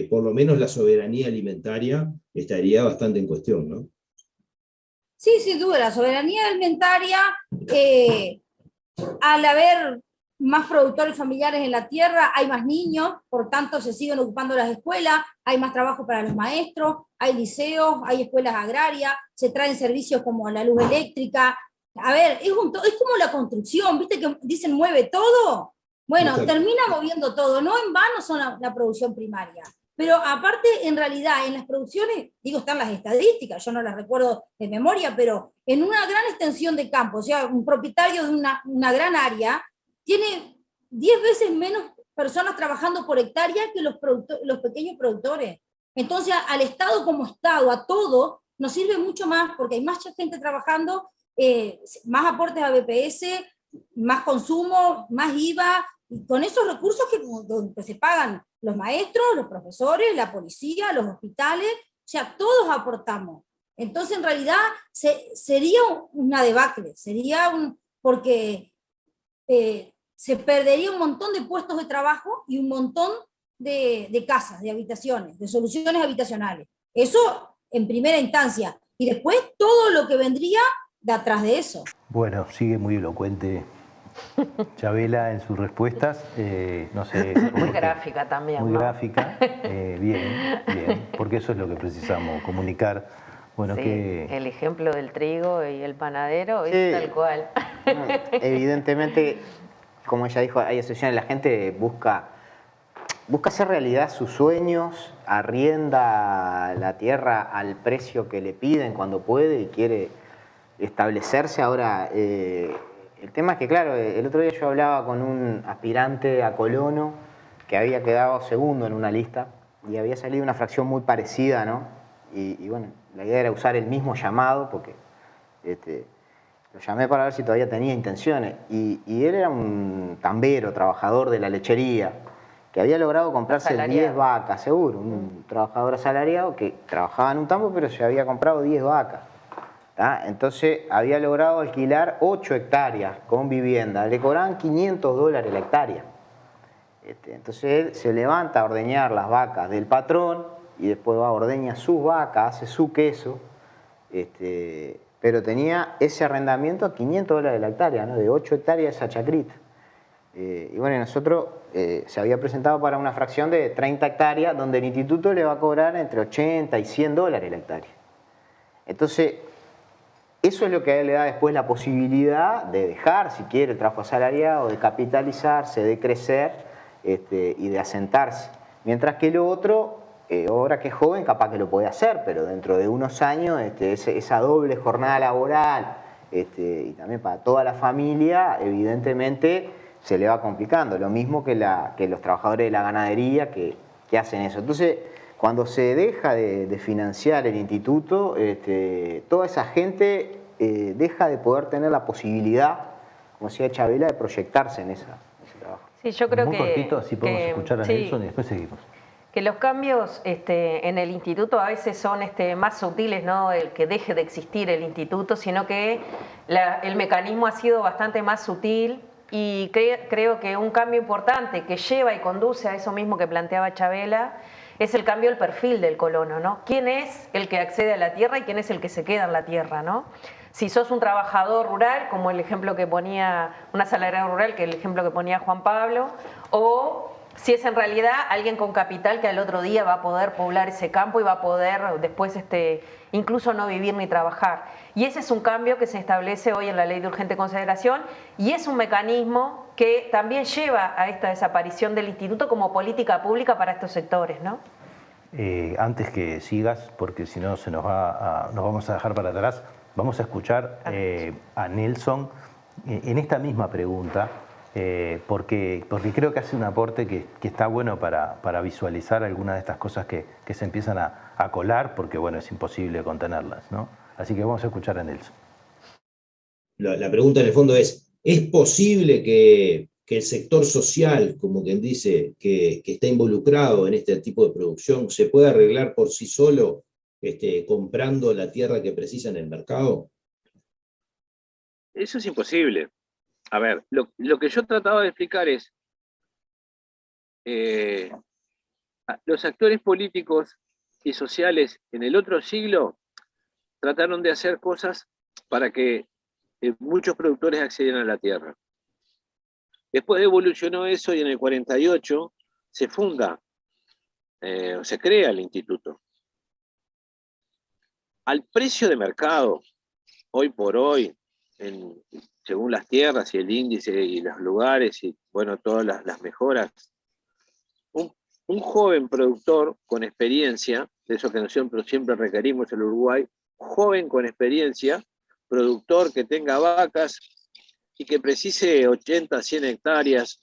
Speaker 10: por lo menos la soberanía alimentaria estaría bastante en cuestión, ¿no?
Speaker 5: Sí, sin duda, la soberanía alimentaria, al haber más productores familiares en la tierra, hay más niños, por tanto se siguen ocupando las escuelas, hay más trabajo para los maestros, hay liceos, hay escuelas agrarias, se traen servicios como la luz eléctrica. A ver, es como la construcción, ¿viste que dicen mueve todo? Bueno,
Speaker 10: Exacto.
Speaker 5: termina moviendo todo, no en vano son la producción primaria. Pero aparte, en realidad, en las producciones, digo, están las estadísticas, yo no las recuerdo de memoria, pero en una gran extensión de campo, o sea, un propietario de una gran área, tiene 10 veces menos personas trabajando por hectárea que los pequeños productores. Entonces, al Estado como Estado, a todo, nos sirve mucho más, porque hay más gente trabajando, más aportes a BPS, más consumo, más IVA, y con esos recursos que se pagan los maestros, los profesores, la policía, los hospitales, o sea, todos aportamos. Entonces, en realidad, sería una debacle, porque se perdería un montón de puestos de trabajo y un montón de casas, de habitaciones, de soluciones habitacionales. Eso en primera instancia. Y después todo lo que vendría de atrás de eso.
Speaker 2: Bueno, sigue muy elocuente Chabela en sus respuestas, no sé.
Speaker 3: Muy gráfica también.
Speaker 2: Muy
Speaker 3: ¿no?
Speaker 2: gráfica, bien, porque eso es lo que precisamos, comunicar. Bueno,
Speaker 3: sí,
Speaker 2: que...
Speaker 3: el ejemplo del trigo y el panadero
Speaker 4: Sí.
Speaker 3: es tal cual.
Speaker 4: Evidentemente, como ella dijo, hay excepciones, la gente busca hacer realidad sus sueños, arrienda la tierra al precio que le piden cuando puede y quiere establecerse. Ahora, el tema es que, claro, el otro día yo hablaba con un aspirante a colono que había quedado segundo en una lista y había salido una fracción muy parecida, ¿no? Y bueno, la idea era usar el mismo llamado porque lo llamé para ver si todavía tenía intenciones. Y él era un tambero, trabajador de la lechería, que había logrado comprarse 10 vacas, seguro, un trabajador asalariado que trabajaba en un tambo, pero se había comprado 10 vacas. ¿tá? Entonces había logrado alquilar 8 hectáreas con vivienda, le cobraban $500 la hectárea. Entonces él se levanta a ordeñar las vacas del patrón y después va a ordeñar sus vacas, hace su queso, pero tenía ese arrendamiento a $500 la hectárea, ¿no? De 8 hectáreas esa chacrita. Y bueno, nosotros se había presentado para una fracción de 30 hectáreas, donde el instituto le va a cobrar entre 80 y $100 la hectárea. Entonces, eso es lo que a él le da después la posibilidad de dejar, si quiere, el trabajo asalariado, de capitalizarse, de crecer y de asentarse. Mientras que lo otro, ahora que es joven, capaz que lo puede hacer, pero dentro de unos años, esa doble jornada laboral y también para toda la familia, evidentemente se le va complicando. Lo mismo que los trabajadores de la ganadería que hacen eso. Entonces, cuando se deja de financiar el instituto, toda esa gente deja de poder tener la posibilidad, como decía Chabela, de proyectarse en ese trabajo.
Speaker 3: Sí, yo creo
Speaker 2: muy cortito, así podemos escuchar a
Speaker 3: sí,
Speaker 2: Nelson y después seguimos.
Speaker 3: Que los cambios en el instituto a veces son más sutiles, no el que deje de existir el instituto, sino que el mecanismo ha sido bastante más sutil. Y creo que un cambio importante que lleva y conduce a eso mismo que planteaba Chabela es el cambio del perfil del colono, ¿no? ¿Quién es el que accede a la tierra y quién es el que se queda en la tierra, ¿no? Si sos un trabajador rural, como el ejemplo que ponía, un asalariado rural, que el ejemplo que ponía Juan Pablo, o si es en realidad alguien con capital que al otro día va a poder poblar ese campo y va a poder después incluso no vivir ni trabajar. Y ese es un cambio que se establece hoy en la Ley de Urgente Consideración y es un mecanismo que también lleva a esta desaparición del instituto como política pública para estos sectores, ¿no?
Speaker 2: Antes que sigas, porque si no nos vamos a dejar para atrás, vamos a escuchar a Nelson en esta misma pregunta, porque creo que hace un aporte que está bueno para visualizar algunas de estas cosas que se empiezan a colar, porque bueno, es imposible contenerlas, ¿no? Así que vamos a escuchar a Nelson.
Speaker 10: La pregunta en el fondo es posible que el sector social, como quien dice, que está involucrado en este tipo de producción, se pueda arreglar por sí solo comprando la tierra que precisa en el mercado?
Speaker 9: Eso es imposible. A ver, lo que yo trataba de explicar es, los actores políticos y sociales en el otro siglo trataron de hacer cosas para que muchos productores accedieran a la tierra. Después evolucionó eso y en el 48 se funda, se crea el instituto. Al precio de mercado, hoy por hoy, según las tierras y el índice y los lugares y bueno, todas las mejoras, un joven productor con experiencia, de eso que nosotros siempre requerimos en Uruguay, joven con experiencia, productor que tenga vacas y que precise 80, 100 hectáreas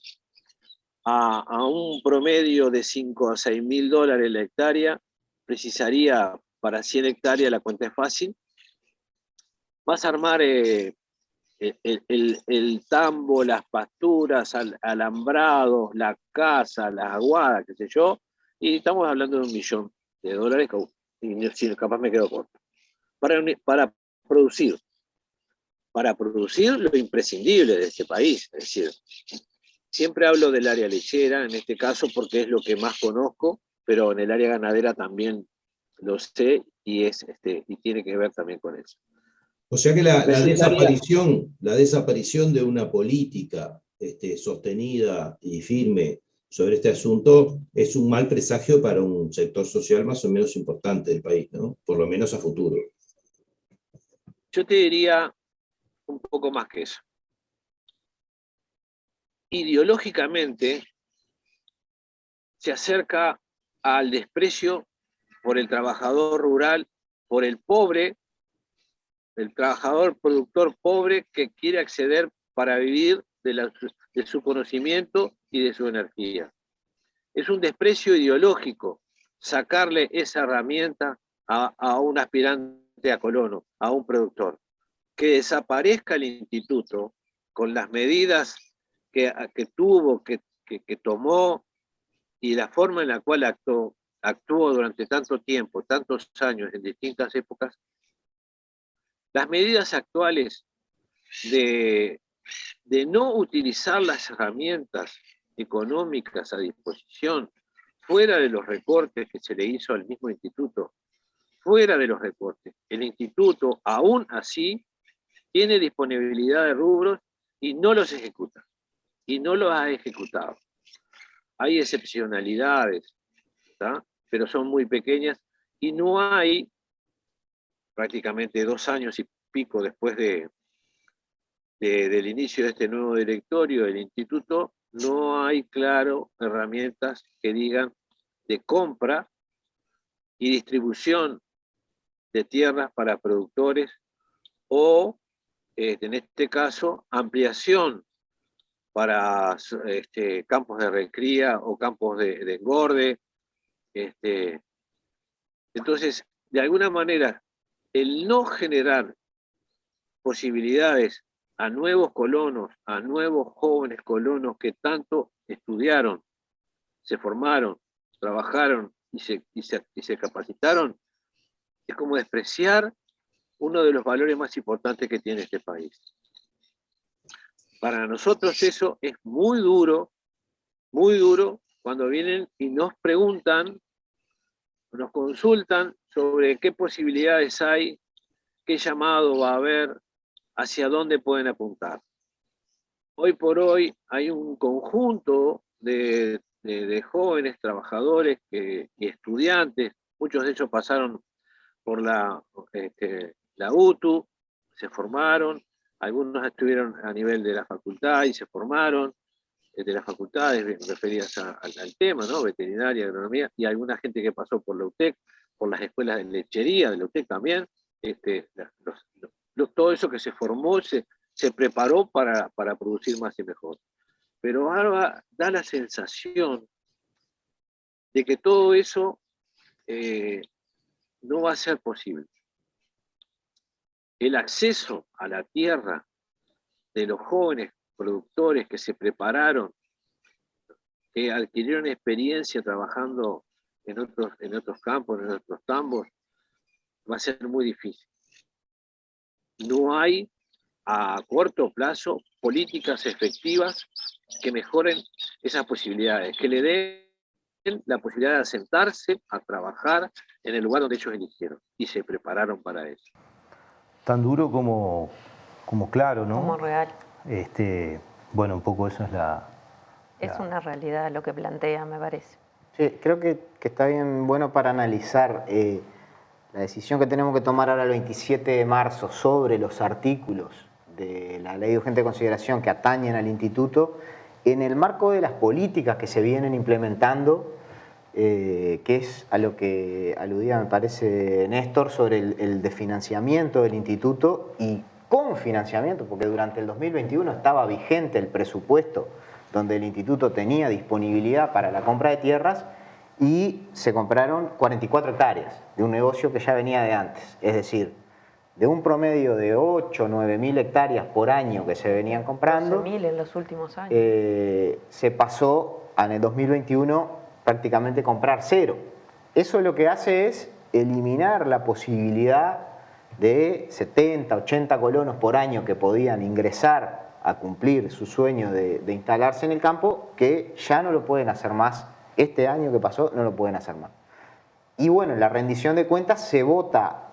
Speaker 9: a un promedio de 5 a 6 mil dólares la hectárea, precisaría para 100 hectáreas, la cuenta es fácil, vas a armar el tambo, las pasturas, alambrados, la casa, las aguadas, qué sé yo, y estamos hablando de $1 millón, y si capaz me quedo corto. Para producir lo imprescindible de este país, es decir, siempre hablo del área lechera, en este caso porque es lo que más conozco, pero en el área ganadera también lo sé y tiene que ver también con eso.
Speaker 10: O sea que la desaparición de una política sostenida y firme sobre este asunto es un mal presagio para un sector social más o menos importante del país, ¿no? Por lo menos a futuro.
Speaker 9: Yo te diría un poco más que eso. Ideológicamente se acerca al desprecio por el trabajador rural, por el pobre, el trabajador productor pobre que quiere acceder para vivir de su conocimiento y de su energía. Es un desprecio ideológico sacarle esa herramienta a un aspirante a colono, a un productor. Que desaparezca el instituto con las medidas que tuvo, que tomó y la forma en la cual actuó durante tanto tiempo, tantos años, en distintas épocas. Las medidas actuales de no utilizar las herramientas económicas a disposición, fuera de los recortes que se le hizo al mismo instituto, fuera de los recortes. El instituto, aún así, tiene disponibilidad de rubros y no los ejecuta, y no los ha ejecutado. Hay excepcionalidades, ¿tá? Pero son muy pequeñas y no hay, prácticamente 2 años y pico después del inicio de este nuevo directorio del instituto, no hay, claro, herramientas que digan de compra y distribución de tierras para productores o, en este caso, ampliación para campos de recría o campos de engorde. Entonces, de alguna manera, el no generar posibilidades a nuevos colonos, a nuevos jóvenes colonos que tanto estudiaron, se formaron, trabajaron y se capacitaron, es como despreciar uno de los valores más importantes que tiene este país. Para nosotros eso es muy duro cuando vienen y nos preguntan, nos consultan sobre qué posibilidades hay, qué llamado va a haber, hacia dónde pueden apuntar. Hoy por hoy hay un conjunto de jóvenes trabajadores y estudiantes, muchos de ellos pasaron por la UTU, se formaron, algunos estuvieron a nivel de la facultad y se formaron, de las facultades referidas al tema, ¿no? Veterinaria, agronomía, y alguna gente que pasó por la UTEC, por las escuelas de lechería de la UTEC también, todo eso que se formó, se preparó para producir más y mejor. Pero ahora da la sensación de que todo eso no va a ser posible. El acceso a la tierra de los jóvenes productores que se prepararon, que adquirieron experiencia trabajando en otros campos, en otros tambos, va a ser muy difícil. No hay a corto plazo políticas efectivas que mejoren esas posibilidades, que le den la posibilidad de asentarse a trabajar en el lugar donde ellos eligieron y se prepararon para eso.
Speaker 2: Tan duro como claro, ¿no?
Speaker 3: Como real.
Speaker 2: Bueno, un poco eso es
Speaker 3: Es una realidad lo que plantea, me parece.
Speaker 4: Sí, creo que está bien bueno para analizar la decisión que tenemos que tomar ahora el 27 de marzo sobre los artículos de la Ley de Urgente Consideración que atañen al Instituto en el marco de las políticas que se vienen implementando, que es a lo que aludía, me parece, Néstor, sobre el desfinanciamiento del Instituto y con financiamiento, porque durante el 2021 estaba vigente el presupuesto donde el Instituto tenía disponibilidad para la compra de tierras y se compraron 44 hectáreas de un negocio que ya venía de antes. Es decir, de un promedio de 8 o 9 mil hectáreas por año que se venían comprando,
Speaker 3: 12.000 en los últimos años.
Speaker 4: Se pasó en el 2021 prácticamente comprar 0. Eso lo que hace es eliminar la posibilidad de 70, 80 colonos por año que podían ingresar a cumplir su sueño de instalarse en el campo, que ya no lo pueden hacer más. Este año que pasó no lo pueden hacer más. Y bueno, la rendición de cuentas se vota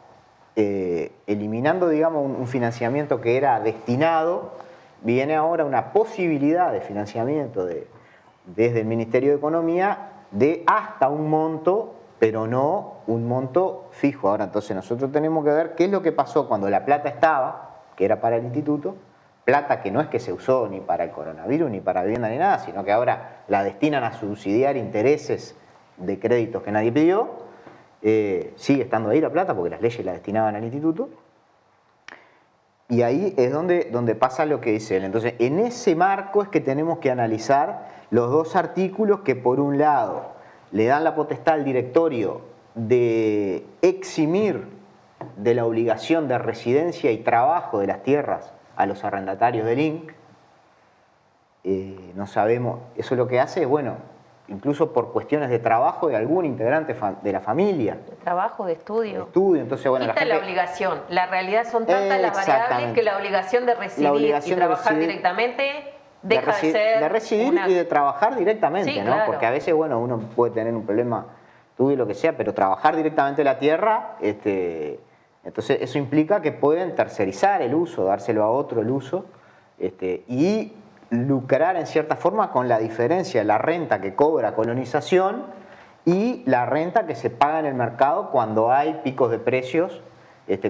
Speaker 4: eliminando, digamos, un financiamiento que era destinado. Viene ahora una posibilidad de financiamiento desde el Ministerio de Economía de hasta un monto, pero no un monto fijo. Ahora, entonces nosotros tenemos que ver qué es lo que pasó cuando la plata estaba, que era para el Instituto, plata que no es que se usó ni para el coronavirus, ni para vivienda, ni nada, sino que ahora la destinan a subsidiar intereses de créditos que nadie pidió. Sigue estando ahí la plata porque las leyes la destinaban al Instituto. Y ahí es donde pasa lo que dice él. Entonces, en ese marco es que tenemos que analizar los dos artículos que, por un lado, le dan la potestad al directorio de eximir de la obligación de residencia y trabajo de las tierras a los arrendatarios del INC. No sabemos, eso lo que hace es, bueno, incluso por cuestiones de trabajo de algún integrante de la familia.
Speaker 3: De trabajo, de estudio.
Speaker 4: De estudio, entonces, bueno,
Speaker 3: quita la obligación. La realidad son tantas las variables que la obligación de residir y trabajar directamente deja de ser...
Speaker 4: De residir y de trabajar directamente,
Speaker 3: sí,
Speaker 4: ¿no?
Speaker 3: Claro.
Speaker 4: Porque a veces, bueno, uno puede tener un problema, estudio, lo que sea, pero trabajar directamente la tierra, entonces eso implica que pueden tercerizar el uso, dárselo a otro el uso, y lucrar en cierta forma con la diferencia de la renta que cobra colonización y la renta que se paga en el mercado cuando hay picos de precios,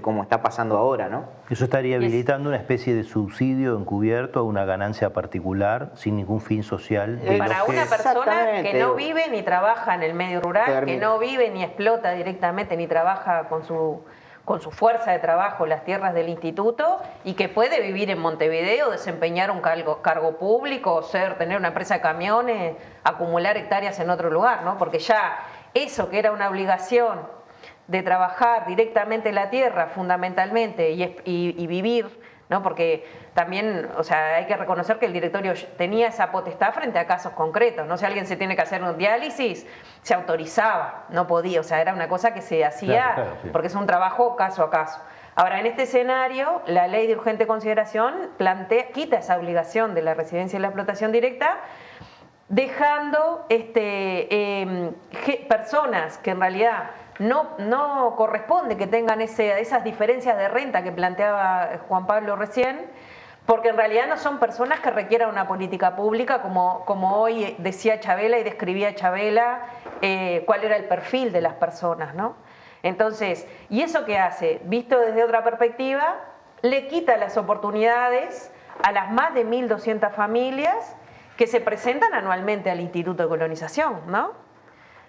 Speaker 4: como está pasando ahora, ¿no?
Speaker 2: Eso estaría habilitando una especie de subsidio encubierto a una ganancia particular sin ningún fin social.
Speaker 3: Para una persona que no vive ni trabaja en el medio rural, que no vive ni explota directamente ni trabaja con su fuerza de trabajo las tierras del instituto y que puede vivir en Montevideo, desempeñar un cargo público, tener una empresa de camiones, acumular hectáreas en otro lugar, ¿no? Porque ya eso que era una obligación de trabajar directamente la tierra fundamentalmente y vivir, ¿no? Porque también, o sea, hay que reconocer que el directorio tenía esa potestad frente a casos concretos, ¿no? Si alguien se tiene que hacer un diálisis, se autorizaba, no podía, o sea, era una cosa que se hacía sí. Porque es un trabajo caso a caso. Ahora, en este escenario, la ley de urgente consideración quita esa obligación de la residencia y la explotación directa, dejando personas que en realidad no corresponde que tengan esas diferencias de renta que planteaba Juan Pablo recién, porque en realidad no son personas que requieran una política pública como hoy decía Chabela y describía Chabela cuál era el perfil de las personas, ¿no? Entonces, ¿y eso qué hace? Visto desde otra perspectiva, le quita las oportunidades a las más de 1.200 familias que se presentan anualmente al Instituto de Colonización, ¿no?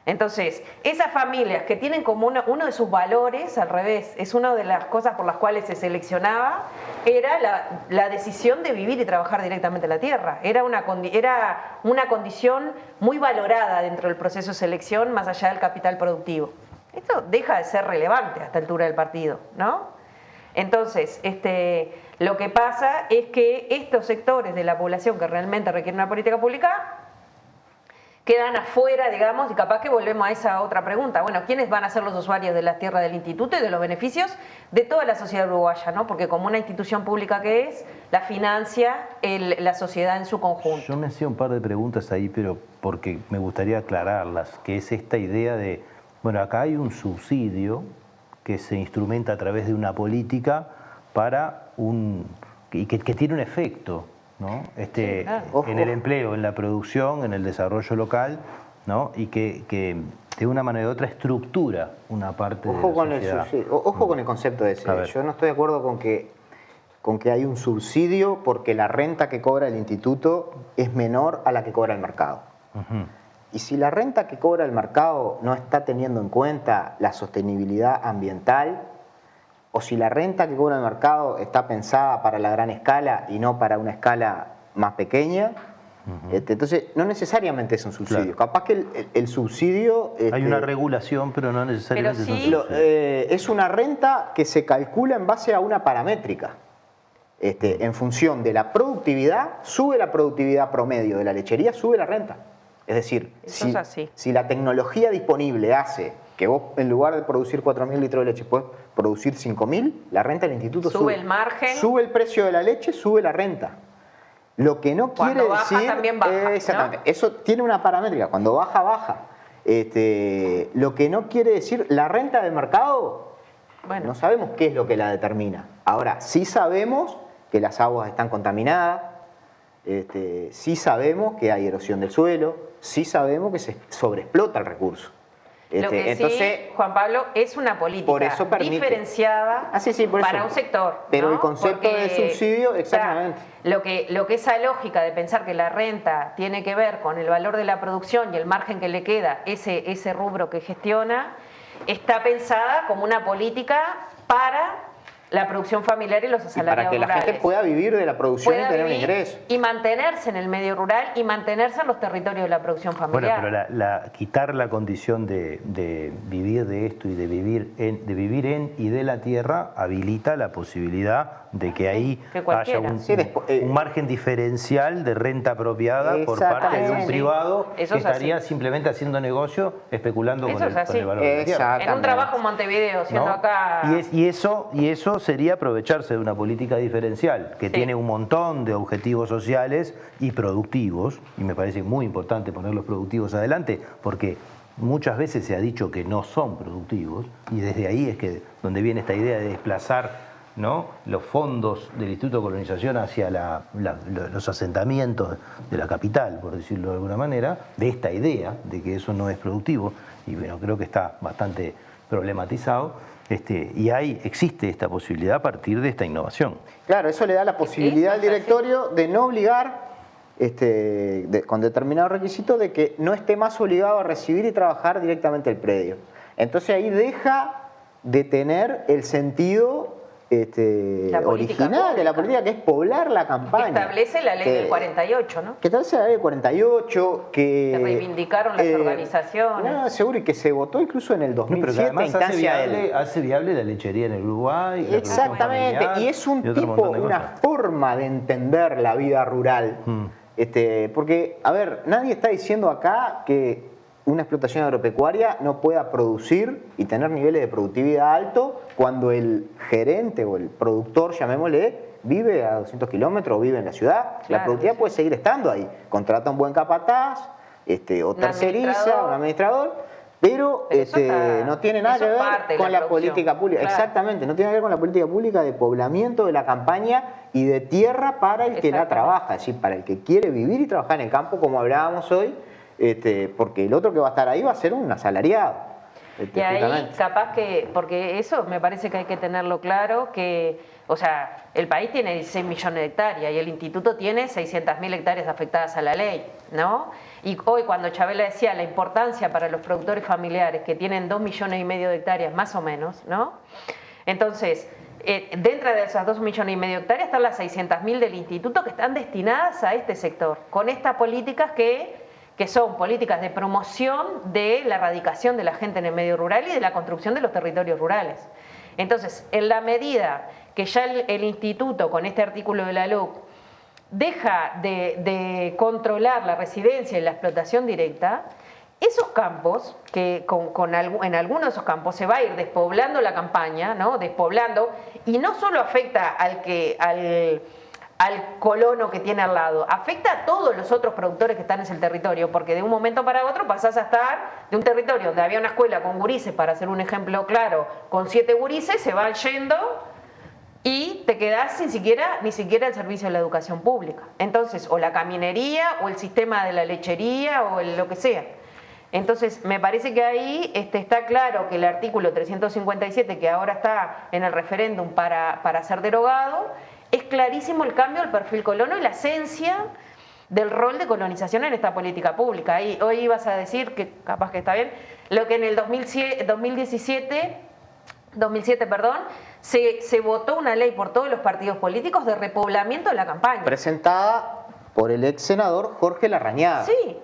Speaker 3: Entonces, esas familias que tienen como uno de sus valores, al revés, es una de las cosas por las cuales se seleccionaba, era la decisión de vivir y trabajar directamente en la tierra. Era una condición muy valorada dentro del proceso de selección, más allá del capital productivo. Esto deja de ser relevante a esta altura del partido, ¿no? Entonces, lo que pasa es que estos sectores de la población que realmente requieren una política pública quedan afuera, digamos, y capaz que volvemos a esa otra pregunta. Bueno, ¿quiénes van a ser los usuarios de las tierras del instituto y de los beneficios de toda la sociedad uruguaya, ¿no? Porque como una institución pública que es, la financia la sociedad en su conjunto.
Speaker 2: Yo me hacía un par de preguntas ahí, pero porque me gustaría aclararlas, que es esta idea de, bueno, acá hay un subsidio que se instrumenta a través de una política para que tiene un efecto. ¿no?
Speaker 3: claro.
Speaker 2: En el empleo, en la producción, en el desarrollo local, ¿no? Y que de una manera u otra estructura una parte de la sociedad.
Speaker 4: Ojo con el concepto ese. Yo no estoy de acuerdo con que hay un subsidio porque la renta que cobra el instituto es menor a la que cobra el mercado. Y si la renta que cobra el mercado no está teniendo en cuenta la sostenibilidad ambiental, o si la renta que cobra el mercado está pensada para la gran escala y no para una escala más pequeña, entonces no necesariamente es un subsidio. Claro. Capaz que el subsidio...
Speaker 2: hay una regulación, pero no necesariamente
Speaker 3: pero sí,
Speaker 2: es un subsidio.
Speaker 4: Es una renta que se calcula en base a una paramétrica. En función de la productividad, sube la productividad promedio de la lechería, sube la renta. Es decir, si la tecnología disponible hace que vos en lugar de producir 4.000 litros de leche puedes producir 5.000, la renta del instituto sube.
Speaker 3: Sube el margen.
Speaker 4: Sube el precio de la leche, sube la renta. Lo que no quiere
Speaker 3: cuando baja,
Speaker 4: decir...
Speaker 3: también baja,
Speaker 4: exactamente.
Speaker 3: ¿no?
Speaker 4: Eso tiene una paramétrica. Cuando baja, baja. Lo que no quiere decir... La renta de mercado, no sabemos qué es lo que la determina. Ahora, sí sabemos que las aguas están contaminadas, sí sabemos que hay erosión del suelo, sí sabemos que se sobreexplota el recurso.
Speaker 3: Lo que
Speaker 4: entonces,
Speaker 3: sí, Juan Pablo, es una política
Speaker 4: por eso
Speaker 3: diferenciada para un sector.
Speaker 4: Pero
Speaker 3: ¿no?
Speaker 4: el concepto de subsidio, exactamente.
Speaker 3: O sea, lo que esa lógica de pensar que la renta tiene que ver con el valor de la producción y el margen que le queda, ese rubro que gestiona, está pensada como una política para la producción familiar y los asalariados
Speaker 4: rurales. Para que la gente pueda vivir de la producción y tener un ingreso.
Speaker 3: Y mantenerse en el medio rural y mantenerse en los territorios de la producción familiar.
Speaker 2: Bueno, pero quitar la condición de vivir de esto y de vivir en y de la tierra habilita la posibilidad de que ahí haya un margen diferencial de renta apropiada por parte de un privado que estaría simplemente haciendo negocio, especulando con el valor de la tierra.
Speaker 3: En un trabajo en Montevideo, siendo acá...
Speaker 2: Y eso sería aprovecharse de una política diferencial que tiene un montón de objetivos sociales y productivos, y me parece muy importante poner los productivos adelante, porque muchas veces se ha dicho que no son productivos, y desde ahí es que donde viene esta idea de desplazar, ¿no?, los fondos del Instituto de Colonización hacia los asentamientos de la capital, por decirlo de alguna manera, de esta idea de que eso no es productivo, y bueno, creo que está bastante problematizado. Y existe esta posibilidad a partir de esta innovación.
Speaker 4: Claro, eso le da la posibilidad al directorio de no obligar, con determinado requisito, de que no esté más obligado a recibir y trabajar directamente el predio. Entonces ahí deja de tener el sentido original de la política, que es poblar la campaña.
Speaker 3: Que establece la ley del 48, ¿no?
Speaker 4: Que establece la ley del 48, que
Speaker 3: reivindicaron las organizaciones.
Speaker 4: No, seguro, y que se votó incluso en el 2007.
Speaker 2: Pero que además hace viable la lechería en el Uruguay.
Speaker 4: Exactamente, y es una forma de entender la vida rural. Porque, a ver, nadie está diciendo acá que una explotación agropecuaria no pueda producir y tener niveles de productividad alto cuando el gerente o el productor, llamémosle, vive a 200 kilómetros o vive en la ciudad. La productividad puede seguir estando ahí. Contrata un buen capataz, o terceriza, un administrador, pero no tiene nada que ver con la política pública. Claro. Exactamente, no tiene que ver con la política pública de poblamiento de la campaña y de tierra para el que la trabaja, es decir, para el que quiere vivir y trabajar en el campo, como hablábamos hoy. Porque el otro que va a estar ahí va a ser un asalariado.
Speaker 3: Y ahí capaz que, porque eso me parece que hay que tenerlo claro, que, o sea, el país tiene 16 millones de hectáreas y el instituto tiene 600.000 hectáreas afectadas a la ley, ¿no? Y hoy cuando Chabela decía la importancia para los productores familiares que tienen 2,5 millones de hectáreas más o menos, ¿no? Entonces, dentro de esas 2,5 millones de hectáreas están las 600.000 del instituto que están destinadas a este sector, con estas políticas que son políticas de promoción de la erradicación de la gente en el medio rural y de la construcción de los territorios rurales. Entonces, en la medida que ya el instituto, con este artículo de la LUC, deja de controlar la residencia y la explotación directa, esos campos, que en algunos de esos campos se va a ir despoblando la campaña, ¿no? Despoblando, y no solo afecta al colono que tiene al lado, afecta a todos los otros productores que están en ese territorio, porque de un momento para otro pasás a estar de un territorio donde había una escuela con gurises, para hacer un ejemplo claro, con 7 gurises, se van yendo y te quedás ni siquiera el servicio de la educación pública. Entonces, o la caminería, o el sistema de la lechería, o lo que sea. Entonces, me parece que ahí está claro que el artículo 357, que ahora está en el referéndum para ser derogado, es clarísimo el cambio del perfil colono y la esencia del rol de colonización en esta política pública. Y hoy ibas a decir, que capaz que está bien, lo que en el 2007, se votó una ley por todos los partidos políticos de repoblamiento de la campaña.
Speaker 4: Presentada por el ex senador Jorge Larrañaga.
Speaker 3: Sí.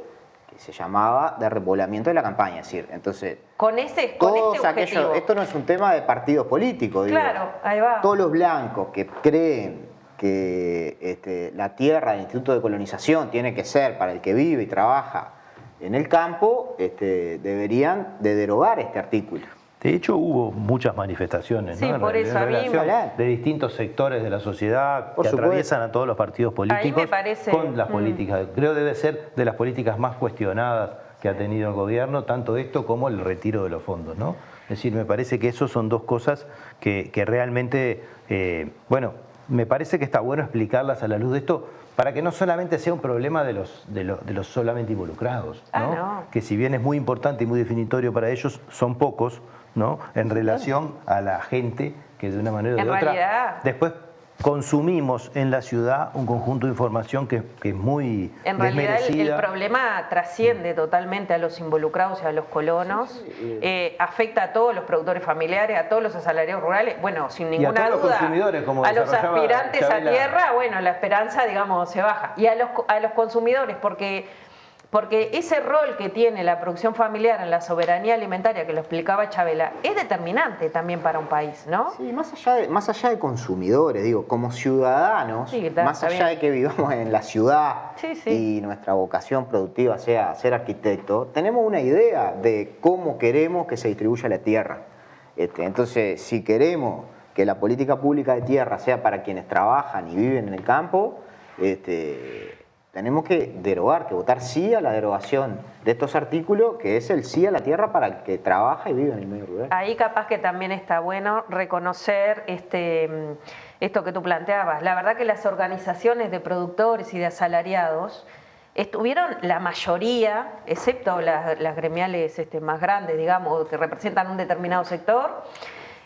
Speaker 4: Que se llamaba de repoblamiento de la campaña. Es decir, entonces,
Speaker 3: con este objetivo.
Speaker 4: Esto no es un tema de partidos políticos.
Speaker 3: Claro,
Speaker 4: digo.
Speaker 3: ahí va.
Speaker 4: Todos los blancos que creen que la tierra del Instituto de Colonización tiene que ser para el que vive y trabaja en el campo, deberían de derogar este artículo.
Speaker 2: De hecho, hubo muchas manifestaciones,
Speaker 3: sí,
Speaker 2: ¿no?
Speaker 3: por eso,
Speaker 2: en relación de distintos sectores de la sociedad que atraviesan a todos los partidos políticos con las políticas. Creo que debe ser de las políticas más cuestionadas que ha tenido el gobierno, tanto esto como el retiro de los fondos, ¿no? Es decir, me parece que eso son dos cosas que realmente, bueno, me parece que está bueno explicarlas a la luz de esto, para que no solamente sea un problema de los solamente involucrados, ¿no? No. Que si bien es muy importante y muy definitorio para ellos, son pocos, ¿no? En relación a la gente que de una manera o de otra después consumimos en la ciudad un conjunto de información que es muy
Speaker 3: en realidad el problema trasciende totalmente a los involucrados y a los colonos, afecta a todos los productores familiares, a todos los asalariados rurales, bueno, sin ninguna duda, a los aspirantes a tierra, bueno, la esperanza, digamos, se baja, y a los consumidores, porque ese rol que tiene la producción familiar en la soberanía alimentaria, que lo explicaba Chabela, es determinante también para un país, ¿no?
Speaker 4: Sí, más allá de consumidores, digo, como ciudadanos, más allá de que vivamos en la ciudad y nuestra vocación productiva sea ser arquitecto, tenemos una idea de cómo queremos que se distribuya la tierra. Entonces, si queremos que la política pública de tierra sea para quienes trabajan y viven en el campo, tenemos que derogar, que votar sí a la derogación de estos artículos, que es el sí a la tierra para el que trabaja y vive en el medio rural.
Speaker 3: Ahí capaz que también está bueno reconocer esto que tú planteabas. La verdad que las organizaciones de productores y de asalariados estuvieron, la mayoría, excepto las gremiales más grandes, digamos, que representan un determinado sector,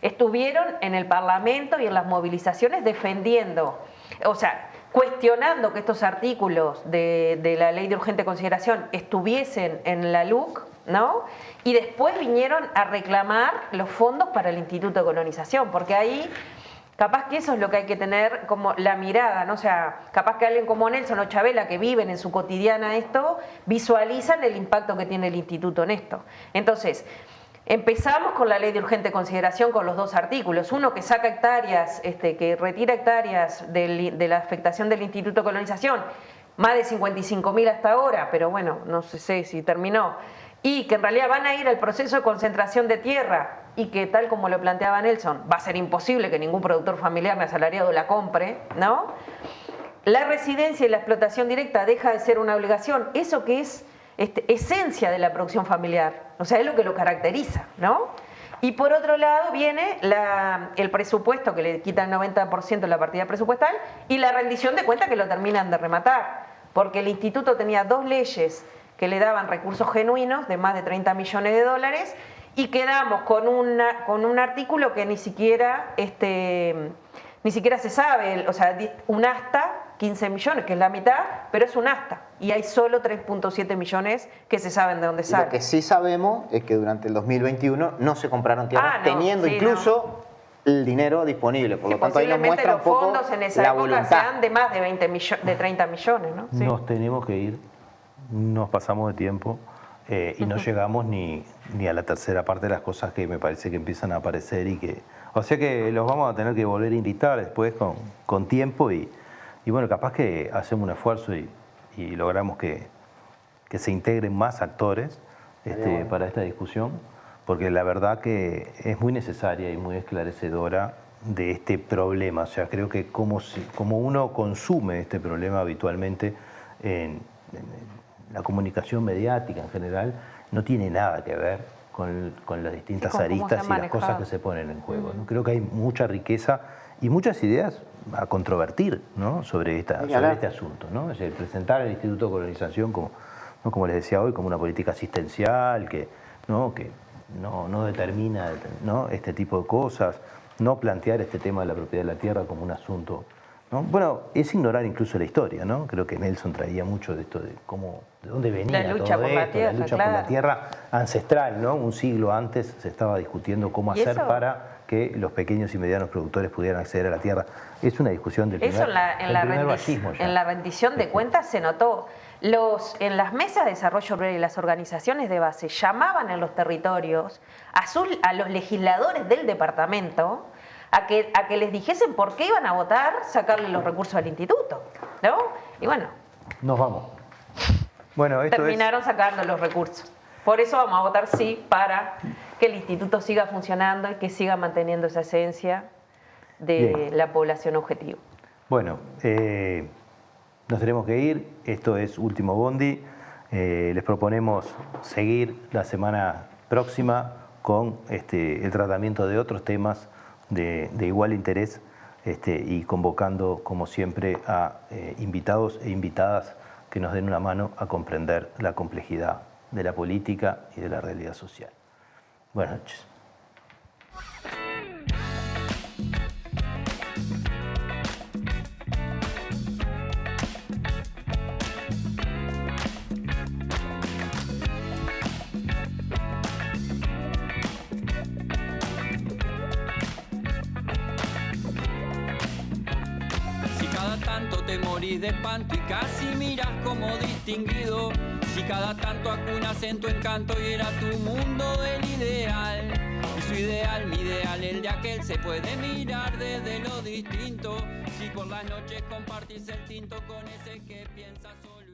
Speaker 3: estuvieron en el Parlamento y en las movilizaciones defendiendo, o sea, cuestionando que estos artículos de la ley de urgente consideración estuviesen en la LUC, ¿no? Y después vinieron a reclamar los fondos para el Instituto de Colonización, porque ahí capaz que eso es lo que hay que tener como la mirada, ¿no? O sea, capaz que alguien como Nelson o Chabela, que viven en su cotidiana esto, visualizan el impacto que tiene el instituto en esto. Entonces, empezamos con la ley de urgente consideración con los dos artículos. Uno que saca hectáreas, que retira hectáreas de la afectación del Instituto de Colonización, más de 55.000 hasta ahora, pero bueno, no sé si terminó. Y que en realidad van a ir al proceso de concentración de tierra y que, tal como lo planteaba Nelson, va a ser imposible que ningún productor familiar ni asalariado la compre, ¿no? La residencia y la explotación directa deja de ser una obligación. Eso que es esencia de la producción familiar, o sea, es lo que lo caracteriza, ¿no? Y por otro lado viene el presupuesto que le quita el 90% de la partida presupuestal y la rendición de cuentas que lo terminan de rematar, porque el instituto tenía dos leyes que le daban recursos genuinos de más de 30 millones de dólares y quedamos con un artículo que ni siquiera se sabe, o sea, un asta, 15 millones, que es la mitad, pero es un asta. Y hay solo 3.7 millones que se saben de dónde salen.
Speaker 4: Lo que sí sabemos es que durante el 2021 no incluso teniendo el dinero disponible. Por lo tanto, ahí nos muestra un poco
Speaker 3: los fondos en esa época sean de más de 30 millones, ¿no? Sí.
Speaker 2: Nos tenemos que ir, nos pasamos de tiempo y no llegamos ni a la tercera parte de las cosas que me parece que empiezan a aparecer y que... O sea que los vamos a tener que volver a invitar después con tiempo y bueno, capaz que hacemos un esfuerzo y logramos que se integren más actores para esta discusión, porque la verdad que es muy necesaria y muy esclarecedora de este problema. O sea, creo que como uno consume este problema habitualmente en la comunicación mediática en general, no tiene nada que ver con las distintas aristas y las cosas que se ponen en juego, ¿no? Creo que hay mucha riqueza y muchas ideas a controvertir, ¿no? sobre este asunto, ¿no? Es decir, presentar el Instituto de Colonización como, ¿no? como les decía hoy, como una política asistencial que no determina, ¿no? este tipo de cosas, no plantear este tema de la propiedad de la tierra como un asunto, ¿no? Bueno, es ignorar incluso la historia, ¿no? Creo que Nelson traía mucho de esto de dónde venía
Speaker 3: la lucha
Speaker 2: todo
Speaker 3: por
Speaker 2: esto,
Speaker 3: la tierra,
Speaker 2: la lucha
Speaker 3: claro.
Speaker 2: por la tierra ancestral, ¿no? Un siglo antes se estaba discutiendo cómo hacer para que los pequeños y medianos productores pudieran acceder a la tierra. Es una discusión del primer, vallismo ya.
Speaker 3: En la rendición de cuentas se notó. En las mesas de desarrollo rural y las organizaciones de base llamaban en los territorios a los legisladores del departamento a que les dijesen por qué iban a votar sacarle los recursos al instituto, ¿no? Y bueno.
Speaker 2: Nos vamos. Bueno,
Speaker 3: terminaron sacando los recursos. Por eso vamos a votar sí para que el instituto siga funcionando y que siga manteniendo esa esencia de la población objetivo.
Speaker 2: Bueno, nos tenemos que ir. Esto es Último Bondi. Les proponemos seguir la semana próxima con el tratamiento de otros temas de igual interés y convocando, como siempre, a invitados e invitadas que nos den una mano a comprender la complejidad de la política y de la realidad social. Buenas noches.
Speaker 1: Te morís de espanto y casi miras como distinguido. Si cada tanto acunas en tu encanto y era tu mundo del ideal. Y su ideal, mi ideal, el de aquel se puede mirar desde lo distinto. Si por las noches compartís el tinto con ese que piensa solo.